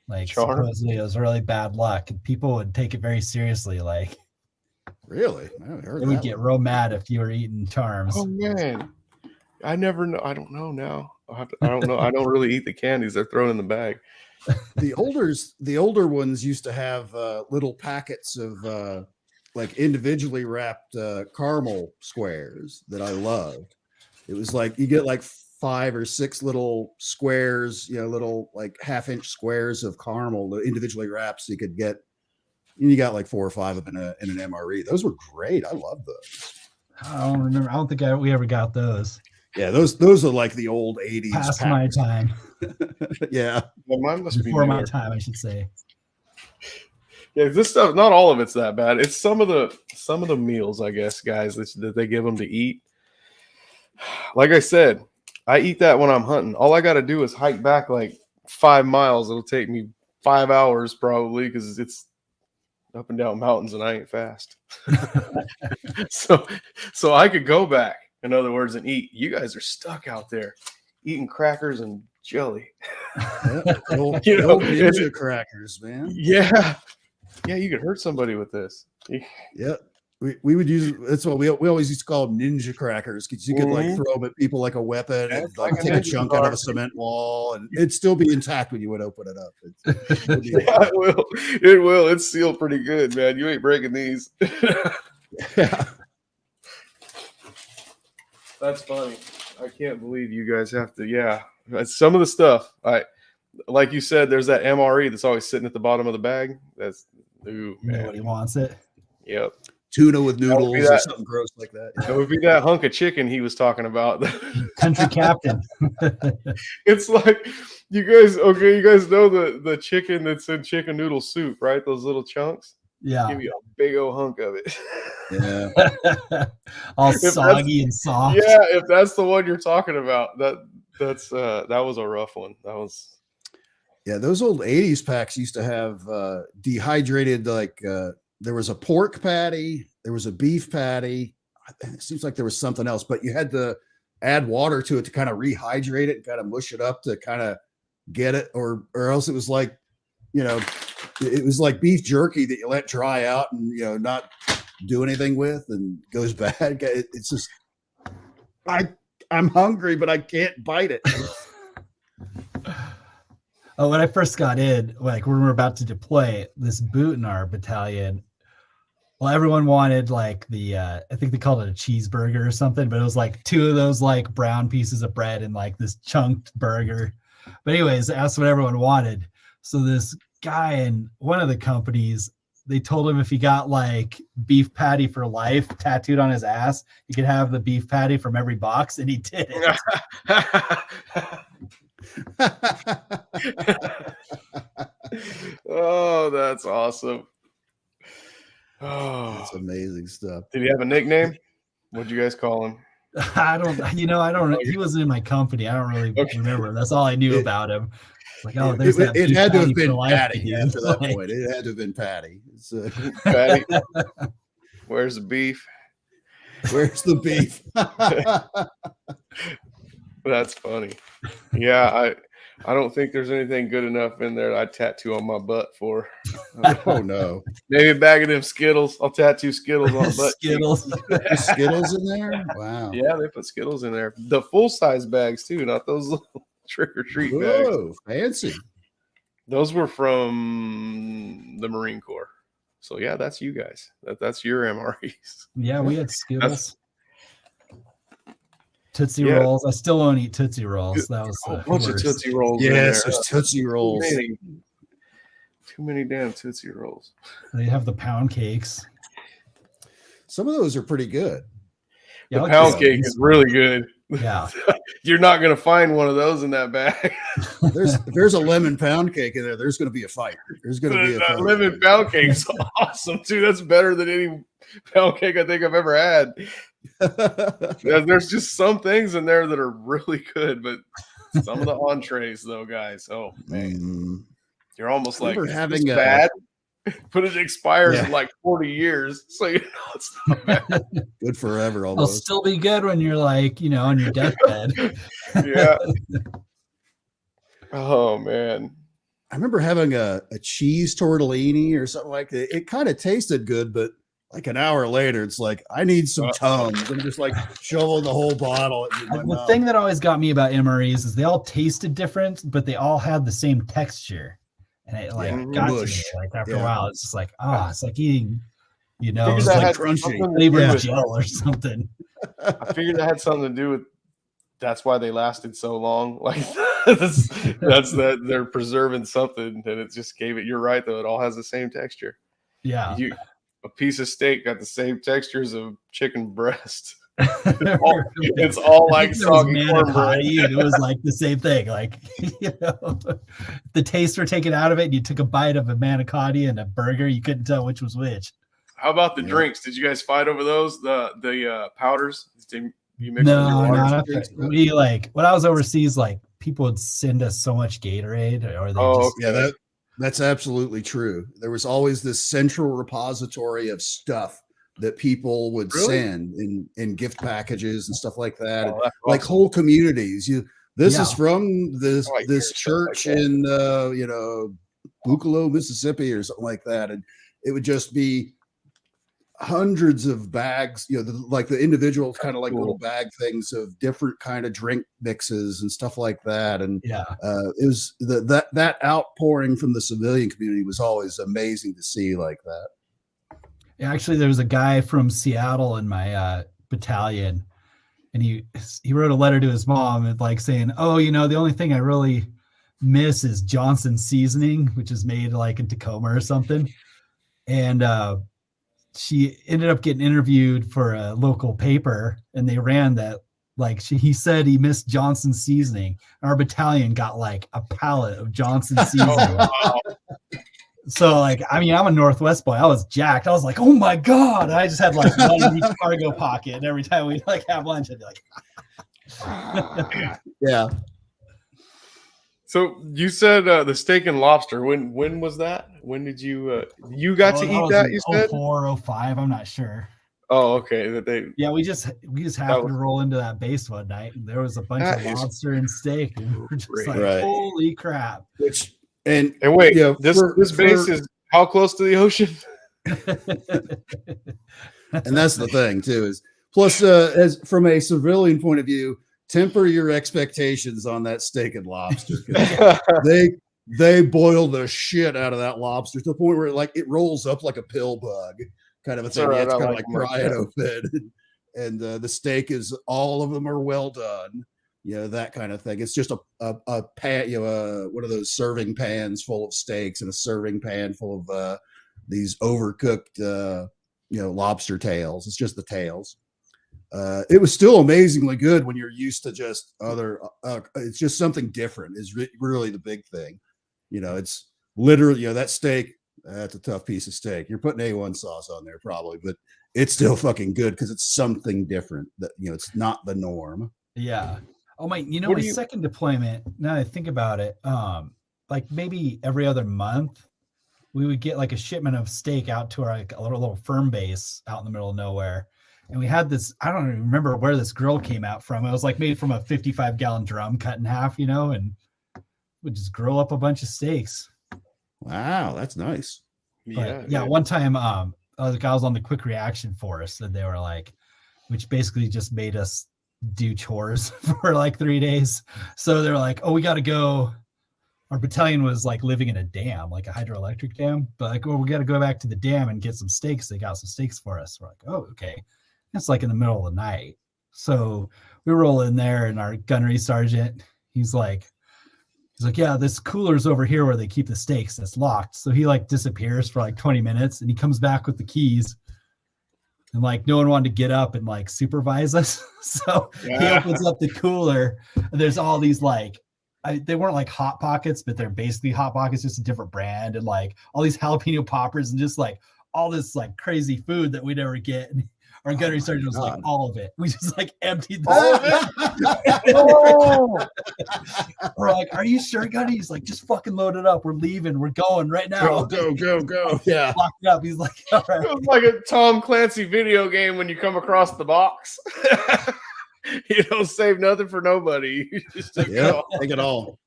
Like supposedly it was really bad luck. People would take it very seriously. Like really, I haven't heard they would get real mad if you were eating Charms. Oh man, I never know. I don't know now. I don't know. I don't really eat the candies they're thrown in the bag. The older ones used to have little packets of like individually wrapped caramel squares that I loved. It was like you get like 5 or 6 little squares, little like half-inch squares of caramel individually wrapped, so you could get. You got like 4 or 5 of them in an MRE. Those were great. I love those. I don't remember. I don't think we ever got those. Yeah, those are like the old 80s. Past my time. Yeah. Well, mine must Before be my time, I should say. Yeah, this stuff, not all of it's that bad. It's some of the meals, I guess, guys, that they give them to eat. Like I said, I eat that when I'm hunting. All I got to do is hike back like 5 miles. It'll take me 5 hours probably because it's up and down mountains and I ain't fast. So I could go back, in other words, and eat. You guys are stuck out there eating crackers and jelly. Yeah, old ninja crackers, man. Yeah, you could hurt somebody with this. Yeah, we would use. That's what we always used to call them, ninja crackers, because you could like throw them at people like a weapon and like take a chunk out of a cement wall, and it'd still be intact when you would open it up. Yeah, it will. It's sealed pretty good, man. You ain't breaking these. Yeah. That's funny. I can't believe you guys have to. Yeah, some of the stuff. like you said, there's that MRE that's always sitting at the bottom of the bag. That's Nobody wants it. Yep. Tuna with would be noodles or that. something gross like that. It would be that hunk of chicken he was talking about. Country captain. It's like you guys know the chicken that's in chicken noodle soup, right? Those little chunks. Yeah. Give you a big old hunk of it. Yeah. All soggy and soft. Yeah, if that's the one you're talking about, that was a rough one. That was. Yeah, those old 80s packs used to have dehydrated, like there was a pork patty, there was a beef patty. It seems like there was something else, but you had to add water to it to kind of rehydrate it, kind of mush it up to kind of get it, or else it was like, it was like beef jerky that you let dry out and, not do anything with and goes bad. It's just, I'm hungry, but I can't bite it. Oh, when I first got in, like when we were about to deploy this boot in our battalion, well, everyone wanted like the, I think they called it a cheeseburger or something, but it was like 2 of those like brown pieces of bread and like this chunked burger. But anyways, that's what everyone wanted. So this guy in one of the companies, they told him if he got like beef patty for life tattooed on his ass, he could have the beef patty from every box, and he did it. Oh, that's awesome. Oh, that's amazing stuff. Did he have a nickname? What'd you guys call him? I don't. He wasn't in my company. I don't really remember. That's all I knew about him. Like, oh, there's that. It had to have been Patty Patty after that point. It had to have been Patty. Patty. Where's the beef? Where's the beef? That's funny. Yeah, I don't think there's anything good enough in there I'd tattoo on my butt for. Oh no. Maybe a bag of them Skittles. I'll tattoo Skittles on butt. Skittles. Skittles in there? Wow. Yeah, they put Skittles in there. The full-size bags too, not those little trick-or-treat bags. Whoa, fancy. Those were from the Marine Corps. So yeah, that's you guys. That's your MREs. Yeah, we had Skittles. Tootsie Rolls. I still don't eat Tootsie Rolls. That was a bunch of Tootsie Rolls. Yes, there's Tootsie Rolls. Too many damn Tootsie Rolls. They have the pound cakes. Some of those are pretty good. The pound cake is really good. Yeah. You're not going to find one of those in that bag. If there's a lemon pound cake in there, there's going to be a fight. There's going to be a fight. Lemon pound cake's awesome too. That's better than any pound cake I think I've ever had. There's just some things in there that are really good, but some of the entrees though, guys. Oh man, you're almost like having bad. But it expires in like 40 years, so it's not bad. Good forever. Almost. It'll still be good when you're like, on your deathbed. Yeah. Oh man. I remember having a cheese tortellini or something like that. It kind of tasted good, but like an hour later, it's like, I need some Tums. I'm just like shoveling the whole bottle. The thing that always got me about MREs is they all tasted different, but they all had the same texture. And it got to me. Like after a while, it's just like, it's like eating, it's like crunchy flavored gel or something. I figured that had something to do with that's why they lasted so long. Like that's that they're preserving something, and it just gave it. You're right though; it all has the same texture. Yeah, a piece of steak got the same texture as a chicken breast. It's all like soggy cornbread. It was like the same thing. Like the taste were taken out of it. And you took a bite of a manicotti and a burger. You couldn't tell which was which. How about the drinks? Did you guys fight over those? The powders? You mix no. We when I was overseas, like people would send us so much Gatorade, or they that's absolutely true. There was always this central repository of stuff that people would send in gift packages and stuff like that. Oh, like awesome. Whole communities. This is from this church in Buccalo, Mississippi or something like that. And it would just be hundreds of bags, like the individual kind of like little bag things of different kind of drink mixes and stuff like that. And it was that outpouring from the civilian community was always amazing to see like that. Actually, there was a guy from Seattle in my battalion, and he wrote a letter to his mom and saying, "Oh, the only thing I really miss is Johnson seasoning, which is made like in Tacoma or something. And she ended up getting interviewed for a local paper, and they ran that like he said he missed Johnson seasoning. Our battalion got like a pallet of Johnson seasoning. Wow. So like, I mean, I'm a Northwest boy. I was jacked. I was like, oh my God. I just had like one in each cargo pocket. And every time we like have lunch, I'd be like, Yeah. So you said the steak and lobster. When was that? When did you you got to eat that? You said 04, 05. I'm not sure. Oh, okay. That they Yeah, we just happened to roll into that base one night, and there was a bunch of lobster and steak, and we were just like, holy crap. Which and wait, you know, this base is how close to the ocean? And that's the thing too, is plus as from a civilian point of view, temper your expectations on that steak and lobster. They boil the shit out of that lobster to the point where it rolls up like a pill bug kind of a thing. Right, it's kind of like like pry it open. And the steak is, all of them are well done, you know, that kind of thing. It's just a pan, you know, one of those serving pans full of steaks and a serving pan full of these overcooked, you know, lobster tails. It's just the tails. It was still amazingly good when you're used to just other. It's just something different is really the big thing. You know, it's literally, you know, that steak. That's a tough piece of steak. You're putting A1 sauce on there probably, but it's still fucking good because it's something different. That, you know, it's not the norm. Yeah. Oh my, you know, my second deployment. Now that I think about it, like maybe every other month, we would get like a shipment of steak out to our like a little firm base out in the middle of nowhere. And we had this, I don't even remember where this grill came out from. It was like made from a 55-gallon drum cut in half, you know, and we'd just grill up a bunch of steaks. Wow, that's nice. Yeah, one time I was on the quick reaction force, and they were like, which basically just made us do chores for like 3 days. So they're like, oh, we got to go. Our battalion was like living in a dam, like a hydroelectric dam, but like, oh, we got to go back to the dam and get some steaks. They got some steaks for us. We're like, oh, okay. It's like in the middle of the night. So we roll in there, and our gunnery sergeant, he's like, yeah, this cooler's over here where they keep the steaks. That's locked. So he like disappears for like 20 minutes, and he comes back with the keys. And like no one wanted to get up and like supervise us. So he opens up the cooler, and there's all these like, they weren't like Hot Pockets, but they're basically Hot Pockets, just a different brand, and like all these jalapeno poppers and just like all this like crazy food that we never get. And our gunnery sergeant was like, all of it. We just like emptied all of it. We're like, are you sure, Gunny? He's like, just fucking load it up. We're leaving. We're going right now. Go. Yeah. Lock it up. He's like, all right. It was like a Tom Clancy video game when you come across the box. You don't save nothing for nobody. You just take it all.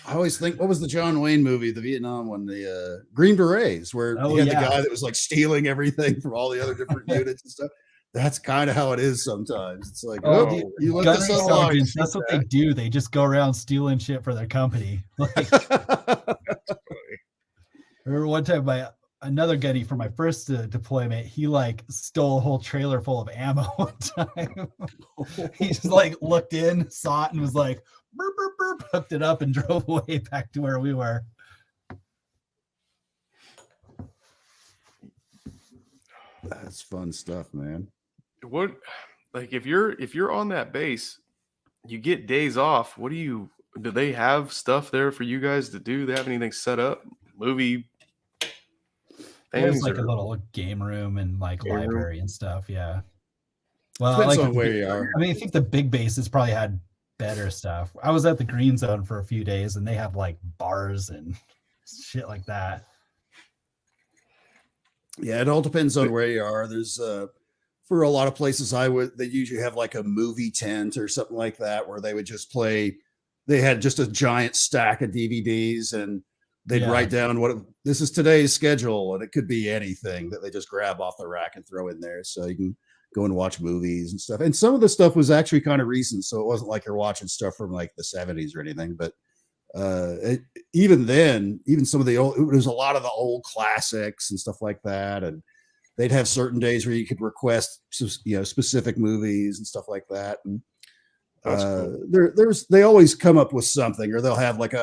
I always think, what was the John Wayne movie, the Vietnam one, the Green Berets, where he had the guy that was like stealing everything from all the other different units and stuff. That's kind of how it is sometimes. It's like, you let this alone. That's what they do. They just go around stealing shit for their company. Like, I remember one time another gunny for my first deployment, he like stole a whole trailer full of ammo one time. He just like looked in, saw it, and was like, burp, burp, burp, hooked it up and drove away back to where we were. That's fun stuff, man. What, like if you're on that base, you get days off. Do they have stuff there for you guys to do? They have anything set up? Movie There's like a little game room and like library and stuff. Yeah. Well, depends on where you are. I mean, I think the big bases probably had better stuff. I was at the Green Zone for a few days, and they have like bars and shit like that. Yeah, it all depends on where you are. There's for a lot of places they usually have like a movie tent or something like that, where they would just play. They had just a giant stack of DVDs, and they'd write down this is today's schedule, and it could be anything that they just grab off the rack and throw in there, so you can go and watch movies and stuff. And some of the stuff was actually kind of recent, so it wasn't like you're watching stuff from like the 70s or anything. But even then, even some of the old, it was a lot of the old classics and stuff like that. And they'd have certain days where you could request, you know, specific movies and stuff like that. And That's cool. They always come up with something, or they'll have like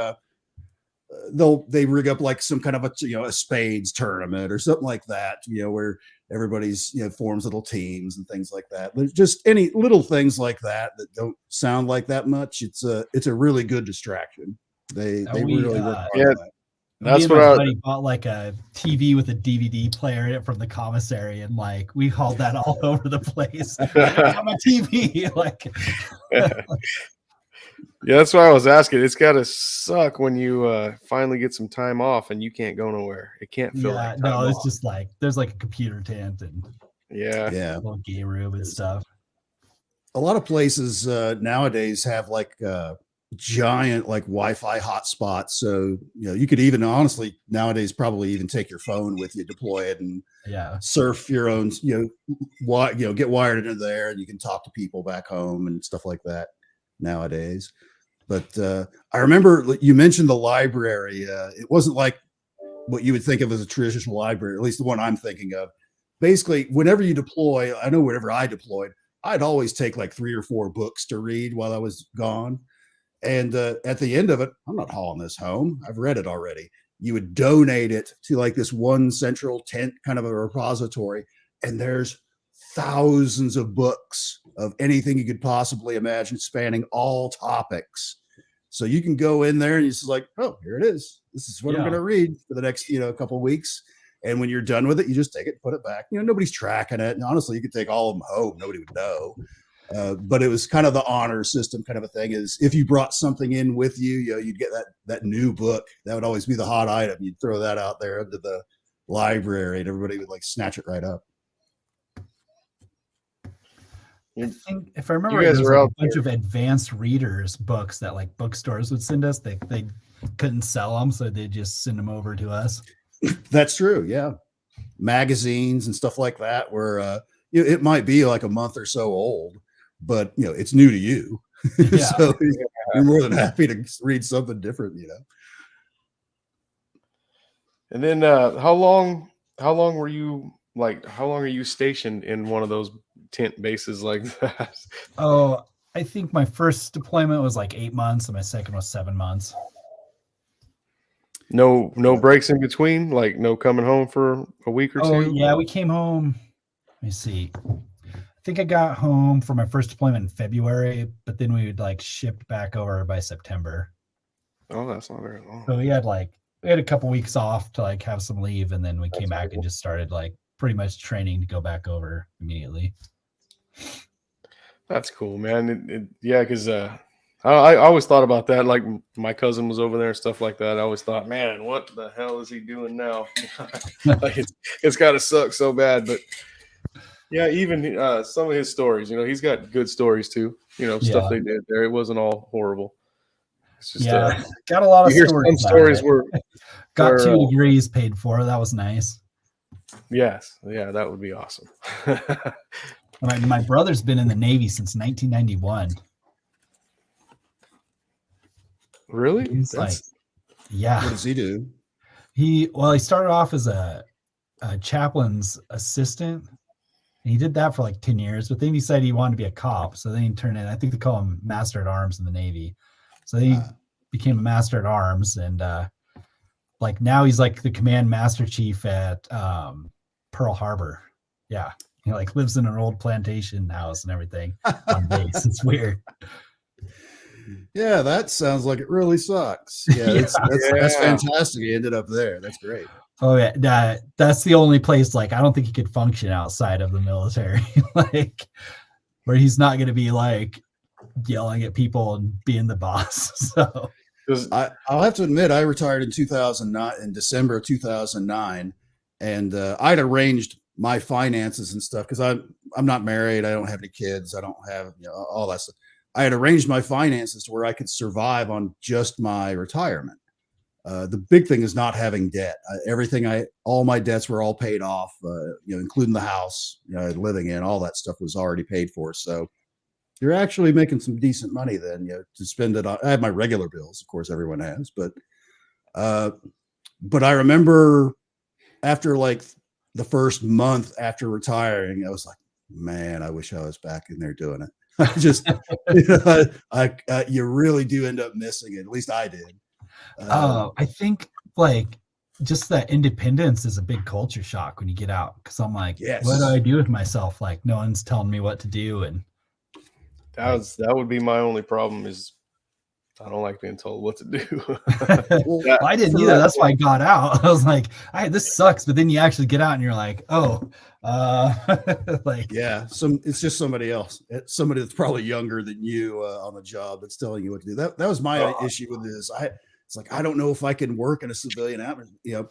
they rig up like some kind of a spades tournament or something like that, where everybody's forms little teams and things like that. There's just any little things like that don't sound like that much. It's a really good distraction. They really work hard on that. That's me and what my I buddy bought like a TV with a DVD player in it from the commissary, and like we hauled that all over the place. I'm a TV, like. Yeah, that's why I was asking. It's got to suck when you finally get some time off and you can't go nowhere. It can't feel like time no, it's off. just like there's like a computer tent and yeah, a little game room and stuff. A lot of places nowadays have like giant like Wi-Fi hotspots, so you could even honestly nowadays probably even take your phone with you, deploy it, and surf your own get wired into there, and you can talk to people back home and stuff like that nowadays. But I remember you mentioned the library. It wasn't like what you would think of as a traditional library, at least the one I'm thinking of. Basically, whenever you deploy, I know whenever I deployed, I'd always take like 3 or 4 books to read while I was gone. And at the end of it, I'm not hauling this home. I've read it already. You would donate it to like this one central tent kind of a repository. And there's thousands of books of anything you could possibly imagine, spanning all topics. So you can go in there and you're just like, oh, here it is. This is what I'm going to read for the next, couple of weeks. And when you're done with it, you just take it and put it back. Nobody's tracking it. And honestly, you could take all of them home. Nobody would know. But it was kind of the honor system kind of a thing. Is if you brought something in with you, you'd get that new book. That would always be the hot item. You'd throw that out there into the library and everybody would like snatch it right up. I think if I remember, there was like a bunch of advanced readers books that like bookstores would send us. They couldn't sell them, so they just send them over to us. That's true. Yeah, magazines and stuff like that, where it might be like a month or so old, but it's new to you, so you're more than happy to read something different. And then how long were you like? How long are you stationed in one of those tent bases like that? Oh, I think my first deployment was like 8 months, and my second was 7 months. No breaks in between, like no coming home for a week or two? Oh, yeah, we came home. Let me see. I think I got home for my first deployment in February, but then we would like shipped back over by September. Oh, that's not very long. So we had a couple weeks off to like have some leave, and then we came back and just started like pretty much training to go back over immediately. That's cool, man. Because I always thought about that. Like my cousin was over there and stuff like that. I always thought, man, what the hell is he doing now? Like it's got to suck so bad. But yeah, even some of his stories, he's got good stories too. Stuff they did there. It wasn't all horrible. It's just got a lot of stories. Some stories were got 2 degrees paid for. That was nice. Yes, yeah, that would be awesome. My brother's been in the Navy since 1991. Really? He's What does he do? He started off as a chaplain's assistant. And he did that for like 10 years, but then he decided he wanted to be a cop. So then he turned in, I think they call him Master at Arms in the Navy. So then he became a Master at Arms, and like now he's like the command master chief at Pearl Harbor. Yeah. He like lives in an old plantation house and everything on base. It's weird. Yeah, that sounds like it really sucks. Yeah, that's fantastic. He ended up there. That's great. Oh yeah, that's the only place like I don't think he could function outside of the military, like where he's not going to be like yelling at people and being the boss. So I'll have to admit, I retired in 2009, in December of 2009, and I'd arranged my finances and stuff because I'm not married, I don't have any kids, I don't have all that stuff. I had arranged my finances to where I could survive on just my retirement. The big thing is not having debt. All my debts were all paid off, including the house, living in. All that stuff was already paid for. So you're actually making some decent money then, to spend it on. I have my regular bills, of course, everyone has, but I remember after like the first month after retiring, I was like, man, I wish I was back in there doing it. You really do end up missing it. At least I did. I think like just that independence is a big culture shock when you get out. Because I'm like, Yes. what do I do with myself? Like, no one's telling me what to do, and that would be my only problem is I don't like being told what to do. well, I didn't either. That's why I got out. I was like, this sucks. But then you actually get out and you're like, like, yeah, it's just somebody else. It's somebody that's probably younger than you on the job that's telling you what to do. That was my issue with this. It's like, I don't know if I can work in a civilian atmosphere,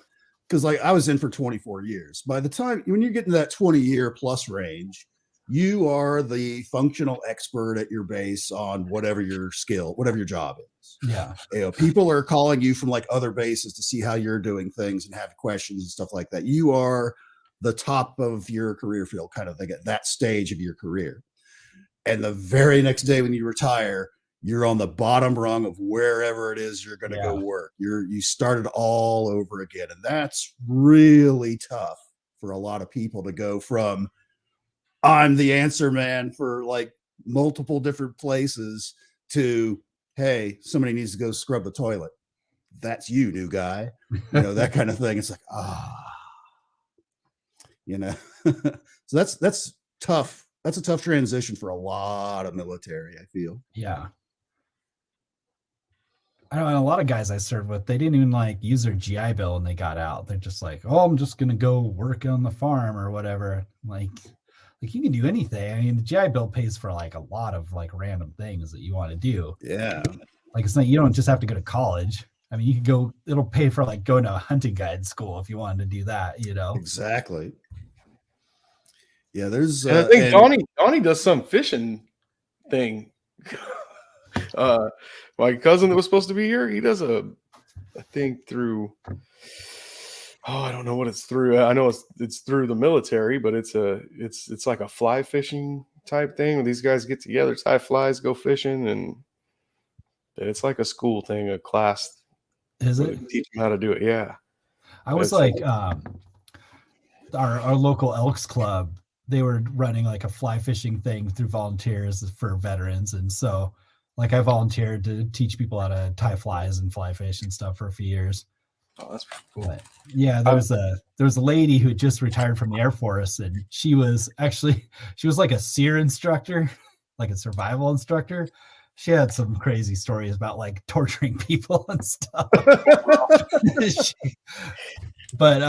because like I was in for 24 years. By the time when you get into that 20-year plus range, you are the functional expert at your base on whatever your skill, whatever your job is. Yeah. People are calling you from like other bases to see how you're doing things and have questions and stuff like that. You are the top of your career field kind of thing at that stage of your career. And the very next day when you retire, you're on the bottom rung of wherever it is you're going to go work. You started all over again. And that's really tough for a lot of people to go from, I'm the answer man for like multiple different places to, hey, somebody needs to go scrub the toilet. That's you, new guy. That kind of thing. It's like, so that's tough. That's a tough transition for a lot of military, I feel. Yeah. I know a lot of guys I served with, they didn't even like use their GI Bill when they got out. They're just like, I'm just going to go work on the farm or whatever. Like you can do anything. I mean, the GI Bill pays for like a lot of like random things that you want to do. Yeah. Like it's not, you don't just have to go to college. I mean, you could go, it'll pay for like going to a hunting guide school if you wanted to do that, Exactly. Yeah. There's, I think Donnie does some fishing thing. My cousin that was supposed to be here, he does a thing through, I don't know what it's through. I know it's through the military, but it's like a fly fishing type thing where these guys get together, tie flies, go fishing, and it's like a school thing, a class. Is it? Teach them how to do it. Yeah. I was like, our local Elks Club, they were running like a fly fishing thing through volunteers for veterans. And so like I volunteered to teach people how to tie flies and fly fish and stuff for a few years. Oh, that's pretty cool. But yeah, there was a lady who just retired from the Air Force, and she was like a SEER instructor, like a survival instructor. She had some crazy stories about like torturing people and stuff. But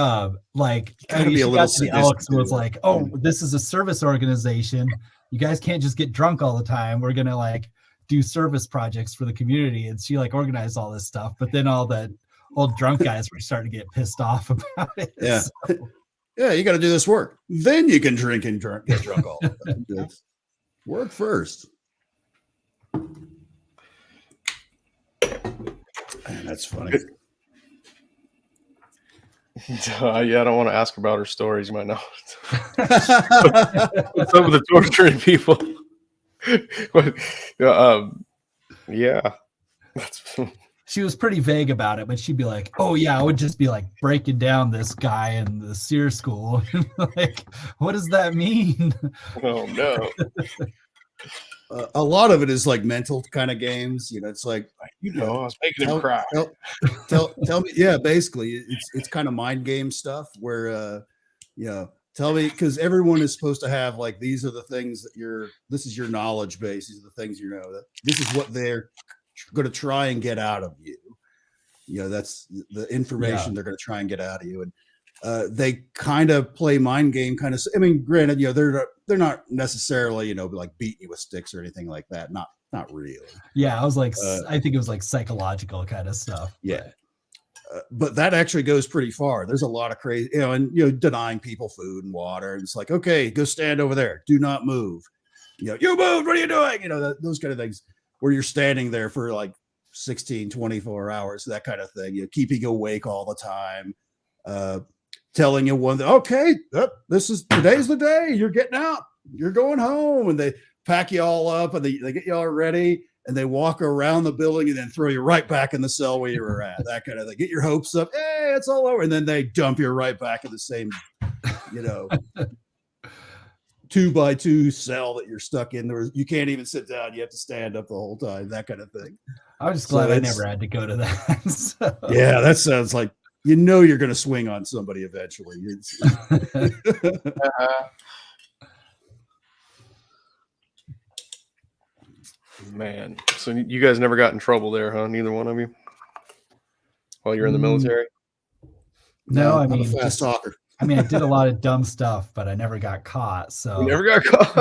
like I mean, she got to the Elks and was like, this is a service organization. You guys can't just get drunk all the time. We're gonna like do service projects for the community. And she like organized all this stuff, but then all the old drunk guys were starting to get pissed off about it. Yeah. So. Yeah, you got to do this work. Then you can drink and get drunk all the time. Work first. Man, that's funny. I don't want to ask about her stories. You might know. Some of the torturing people. But, yeah. She was pretty vague about it, but she'd be like, I would just be like breaking down this guy in the SEER school. Like, what does that mean? Oh, no. A lot of it is like mental kind of games. It's like, I was making him cry. Tell me. Yeah, basically it's kind of mind game stuff where, tell me, because everyone is supposed to have like, these are the things that this is your knowledge base. These are the things that this is what they're going to try and get out of you. That's the information they're going to try and get out of you. And they kind of play mind game kind of. I mean, granted, they're not necessarily like beating you with sticks or anything like that. Not really. Yeah, I was like, I think it was like psychological kind of stuff. Yeah. But that actually goes pretty far. There's a lot of crazy, and denying people food and water. And it's like, okay, go stand over there. Do not move. You moved. What are you doing? Those kind of things where you're standing there for like 16, 24 hours, that kind of thing. Keeping awake all the time, telling you one thing. Okay, today's the day. You're getting out. You're going home, and they pack you all up and they get you all ready. And they walk around the building and then throw you right back in the cell where you were at. That kind of thing. Get your hopes up. Hey, it's all over. And then they dump you right back in the same, 2x2 cell that you're stuck in. You can't even sit down. You have to stand up the whole time, that kind of thing. I'm just glad I never had to go to that. So. Yeah, that sounds like, you're going to swing on somebody eventually. Man, so you guys never got in trouble there, huh? Neither one of you, while you're in the military? No, I mean, I'm a fast talker. I mean, I did a lot of dumb stuff, but I never got caught. So you never got caught.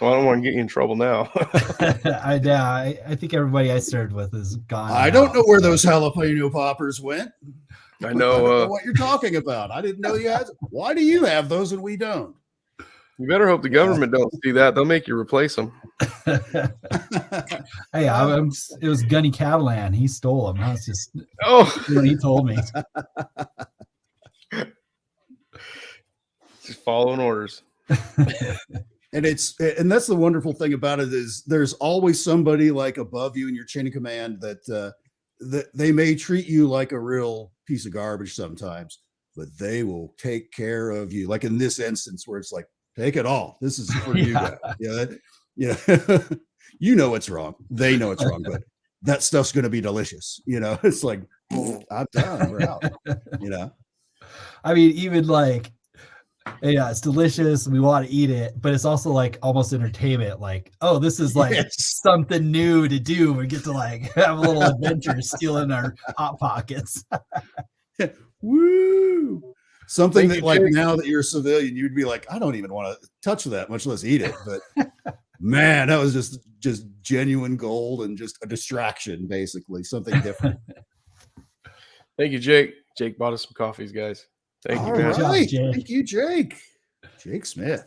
Well, I don't want to get you in trouble now. I think everybody I served with is gone. I don't know where those jalapeno poppers went. I know, I don't know what you're talking about. I didn't know you had. Why do you have those and we don't? You better hope the government don't see that. They'll make you replace them. Hey, it was Gunny Catalan. He stole them. I was just when he told me. Just following orders. And that's the wonderful thing about it is there's always somebody like above you in your chain of command that they may treat you like a real piece of garbage sometimes, but they will take care of you. Like in this instance where it's like, take it all. This is for you guys. Yeah. You know it's wrong. They know it's wrong, but that stuff's going to be delicious. It's like, I'm done. We're out. I mean, even like, yeah, it's delicious and we want to eat it, but it's also like almost entertainment. Like, oh, this is like something new to do. We get to like have a little adventure stealing our Hot Pockets. Woo! Something that like now that you're a civilian, you'd be like, I don't even want to touch that, much less eat it. But man, that was just genuine gold and just a distraction, basically, something different. Thank you, Jake. Jake bought us some coffees, guys. Thank you, man. Right. Thank you, Jake. Jake Smith.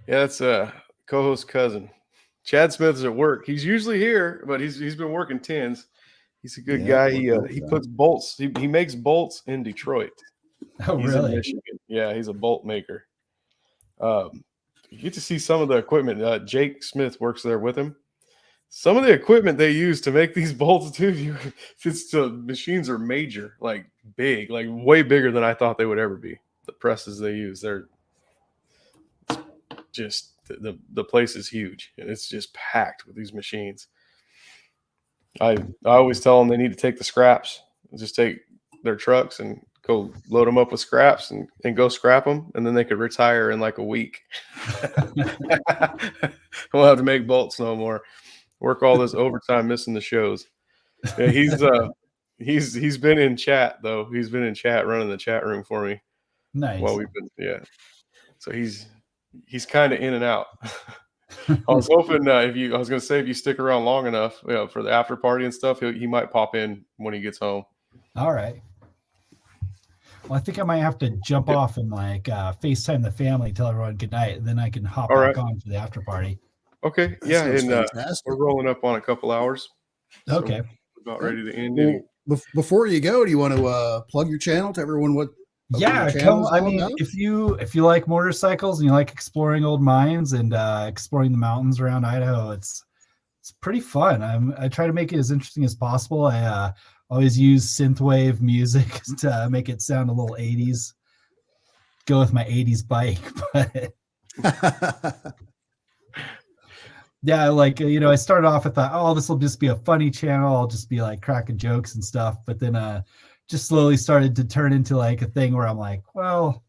Yeah, that's co-host cousin. Chad Smith is at work. He's usually here, but he's been working tins. He's a good guy. He puts bolts. He makes bolts in Detroit. Oh, he's really? In Michigan. Yeah, he's a bolt maker. You get to see some of the equipment. Jake Smith works there with him. Some of the equipment they use to make these bolts too, the machines are major, like big, like way bigger than I thought they would ever be. The presses they use, they're just the place is huge, and it's just packed with these machines. I always tell them they need to take the scraps, just take their trucks and go load them up with scraps and go scrap them, and then they could retire in like a week. We'll have to make bolts no more. Work all this overtime missing the shows. Yeah, he's been in chat though. He's been in chat running the chat room for me. Nice. While we've been So he's kind of in and out. I was hoping if you stick around long enough, for the after party and stuff, he might pop in when he gets home. All right. Well, I think I might have to jump off and like FaceTime the family, tell everyone good night, and then I can hop back on for the after party. Okay. Yeah, and we're rolling up on a couple hours. So okay. We're about ready to end. Before you go, do you want to plug your channel to everyone? Come. I mean, if you like motorcycles and you like exploring old mines and exploring the mountains around Idaho, it's pretty fun. I try to make it as interesting as possible. I always use synthwave music to make it sound a little 80s. Go with my 80s bike, but yeah, like I started off with this will just be a funny channel. I'll just be like cracking jokes and stuff, but then just slowly started to turn into like a thing where I'm like, well,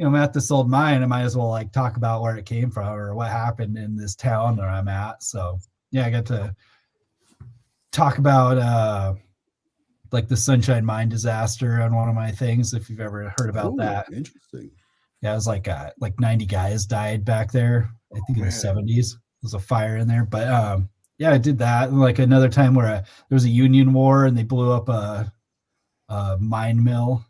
I'm at this old mine. I might as well like talk about where it came from or what happened in this town that I'm at. So yeah, I got to talk about like the Sunshine Mine disaster on one of my things. If you've ever heard about that. Interesting. Yeah, it was like 90 guys died back there. I think in the 70s. There was a fire in there, but yeah, I did that. And like another time where there was a Union war and they blew up a mine mill,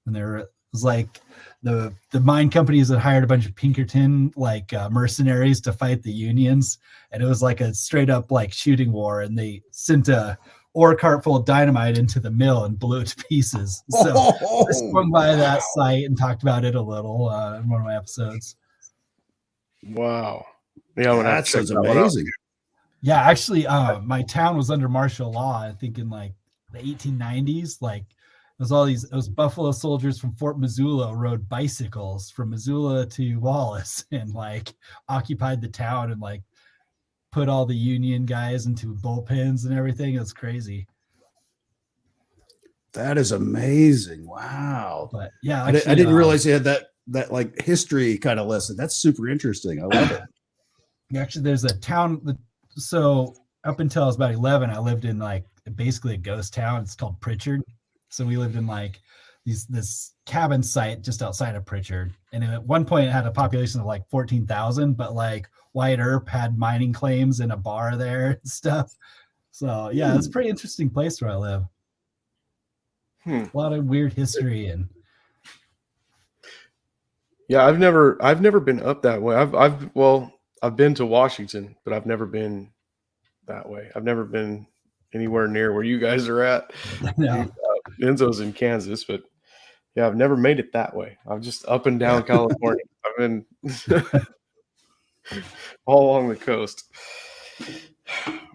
and there was like the mine companies that hired a bunch of Pinkerton like mercenaries to fight the unions, and it was like a straight up like shooting war, and they sent a ore cart full of dynamite into the mill and blew it to pieces. So I swung by that site and talked about it a little in one of my episodes. Wow. Yeah, that sounds amazing. Yeah, actually, my town was under martial law, I think in like the 1890s. Like those Buffalo soldiers from Fort Missoula rode bicycles from Missoula to Wallace and like occupied the town and like put all the Union guys into bullpens and everything. It was crazy. That is amazing. Wow. But yeah, I didn't realize they had that like history kind of lesson. That's super interesting. I love it. Actually, there's a town. So up until I was about 11, I lived in like basically a ghost town. It's called Pritchard. So we lived in like this cabin site just outside of Pritchard. And at one point it had a population of like 14,000, but like Wyatt Earp had mining claims in a bar there and stuff. So yeah, it's a pretty interesting place where I live. A lot of weird history and yeah, I've never been up that way. I've been to Washington, but I've never been that way. I've never been anywhere near where you guys are at. no. Enzo's in Kansas, but yeah, I've never made it that way. I'm just up and down California. I've been all along the coast.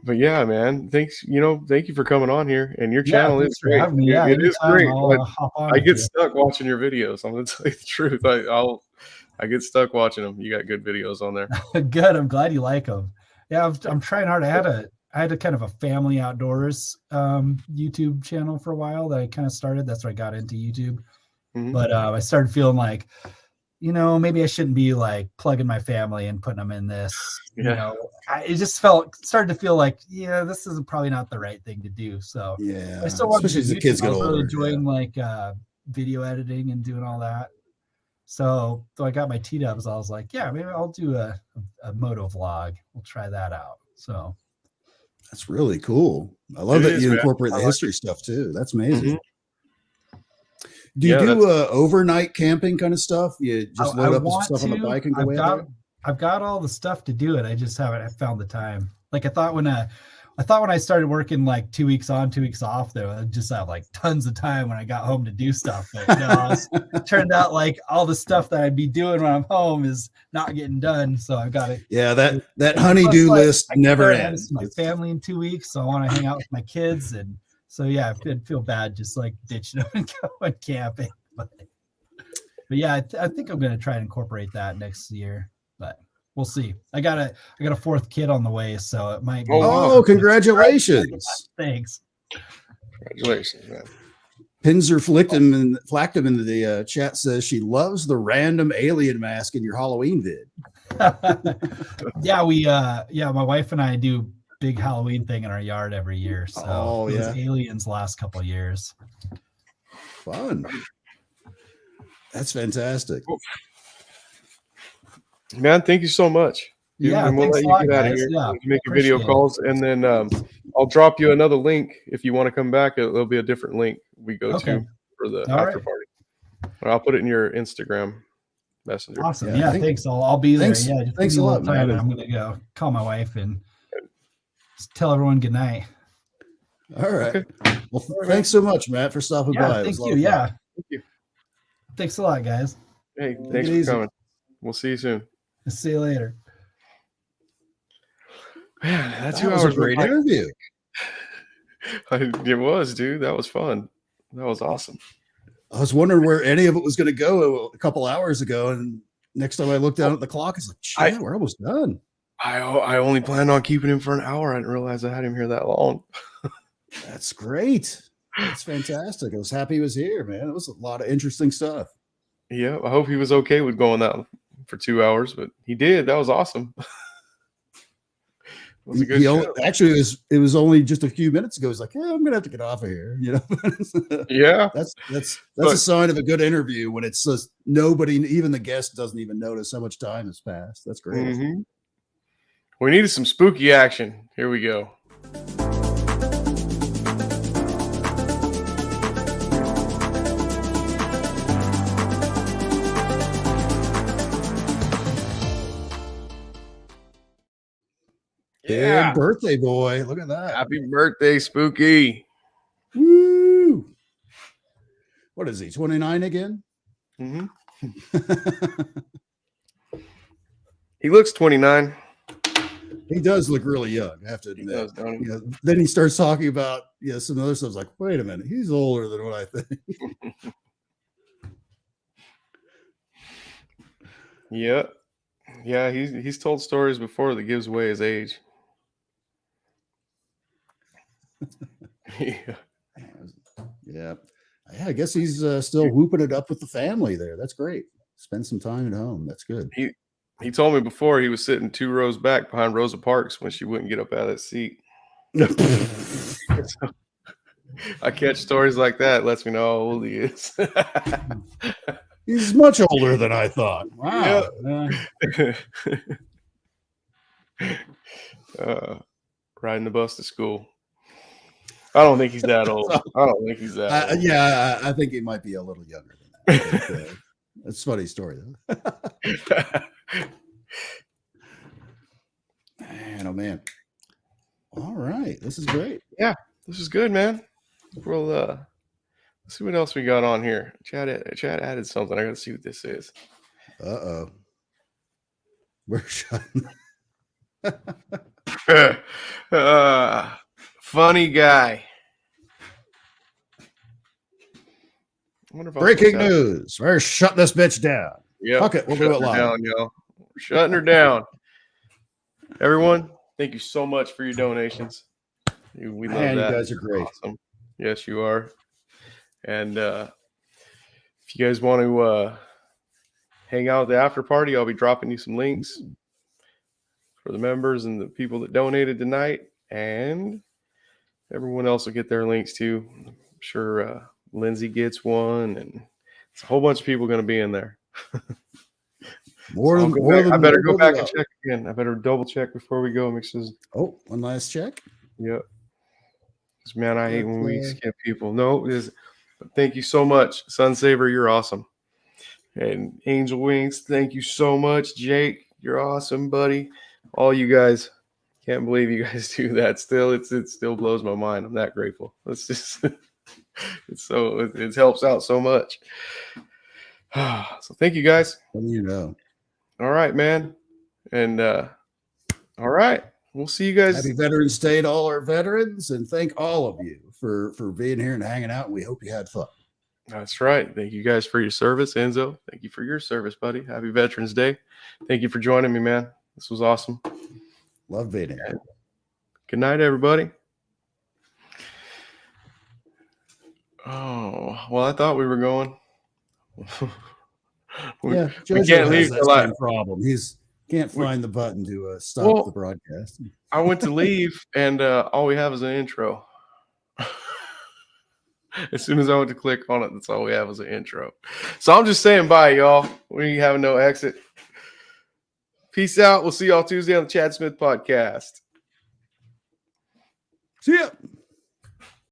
But yeah, man, thank you for coming on here. And your channel is great. It is great. I get stuck watching your videos. I'm gonna tell you the truth. I get stuck watching them. You got good videos on there. Good. I'm glad you like them. Yeah, I'm trying hard. I had a kind of a family outdoors YouTube channel for a while that I kind of started. That's where I got into YouTube. Mm-hmm. But I started feeling like, maybe I shouldn't be like plugging my family and putting them in this. Yeah. It just started to feel like, this is probably not the right thing to do. So yeah, I still want especially as the kids get older. Really enjoying like video editing and doing all that. So I got my T-dubs. I was like, yeah, maybe I'll do a moto vlog. We'll try that out. So that's really cool. I love that you incorporate the history stuff too. That's amazing. Mm-hmm. Do you do overnight camping kind of stuff? You just load up some stuff on the bike and go way out there? I've got all the stuff to do it. I just haven't found the time. Like I thought when I started working like 2 weeks on, 2 weeks off, though, I'd just have like tons of time when I got home to do stuff. But it turned out like all the stuff that I'd be doing when I'm home is not getting done. So I've got to. Yeah, that honey-do list never ends. My family in 2 weeks, so I want to hang out with my kids, and so yeah, I'd feel bad just like ditching them and going camping. But yeah, I think I'm going to try and incorporate that next year, but. We'll see. I got a fourth kid on the way, so it might be. Oh, congratulations! Thanks. Congratulations, man. Pinzer flacked him into the chat. Says she loves the random alien mask in your Halloween vid. Yeah, my wife and I do big Halloween thing in our yard every year. So it was aliens last couple of years. Fun. That's fantastic. Man, thank you so much. Yeah, and we'll let you get out of here. Yeah, make your video calls, and then I'll drop you another link if you want to come back. There'll be a different link we go to for the after party. I'll put it in your Instagram messenger. Awesome. Yeah, thanks. I'll be there. Thanks, yeah, thanks a lot, man. I'm gonna go call my wife and just tell everyone good night. All right. Okay. Well, thanks so much, Matt, for stopping by. Thank you. Yeah. Thank you. Thanks a lot, guys. Hey, thanks for coming. We'll see you soon. See you later. Man, that was a great interview. It was, dude. That was fun. That was awesome. I was wondering where any of it was going to go a couple hours ago, and next time I looked down at the clock, it's like, shit, we're almost done. I only planned on keeping him for an hour. I didn't realize I had him here that long. That's great. That's fantastic. I was happy he was here, man. It was a lot of interesting stuff. Yeah, I hope he was okay with going out for 2 hours, but he did. That was awesome. It was a good show. Actually, it was only just a few minutes ago. He's like, I'm gonna have to get off of here. Yeah. That's a sign of a good interview when it's just nobody, even the guest, doesn't even notice how much time has passed. That's great. Mm-hmm. We needed some spooky action. Here we go. Yeah. Big birthday boy. Look at that. Happy birthday, Spooky. Woo. What is he, 29 again? Mm-hmm. He looks 29. He does look really young, I have to He admit. does, don't he? You know, then he starts talking about some other stuff. Like, wait a minute, he's older than what I think. Yeah. Yeah, he's told stories before that gives away his age. Yeah. Yeah, I guess he's still whooping it up with the family there. That's great. Spend some time at home. That's good. He told me before he was sitting 2 rows back behind Rosa Parks when she wouldn't get up out of that seat. So, I catch stories like that. It lets me know how old he is. He's much older than I thought. Wow. Riding the bus to school. I don't think he's that old. I don't think he's that old. Yeah, I think he might be a little younger than that. But, it's a funny story, though. Man, oh man. All right. This is great. Yeah, this is good, man. We'll let's see what else we got on here. Chad added something. I gotta see what this is. Uh-oh. We're shutting. Funny guy. I wonder if I'll Breaking put that- news. We're shutting this bitch down. Yeah, Fuck it, we'll do it live. Down, yo. We're shutting her down. Everyone, thank you so much for your donations. We love Man, that. you guys are great. Awesome. Yes, you are. And if you guys want to hang out at the after party, I'll be dropping you some links for the members and the people that donated tonight. And everyone else will get their links too. I'm sure Lindsay gets one, and it's a whole bunch of people going to be in there. More than I better go back and check. check again. I better double check before we go. Make sure. Oh, one last check. Yep. Because man, I hate when we skip people. No, thank you so much, Sunsaver. You're awesome. And Angel Wings, thank you so much, Jake. You're awesome, buddy. All you guys, can't believe you guys do that. Still, it still blows my mind. I'm that grateful. It's just, it helps out so much. So thank you guys. What do you know? All right, man. And all right, we'll see you guys. Happy Veterans Day to all our veterans, and thank all of you for being here and hanging out. We hope you had fun. That's right. Thank you guys for your service, Enzo. Thank you for your service, buddy. Happy Veterans Day. Thank you for joining me, man. This was awesome. Love being here. And good night, everybody. Oh, well, I thought we were going. we Jojo can't leave has that till I same problem. He's can't find the button to stop the broadcast. I went to leave, and all we have is an intro. As soon as I went to click on it, that's all we have is an intro. So I'm just saying bye, y'all. We have no exit. Peace out. We'll see y'all Tuesday on the Chad Smith podcast. See ya.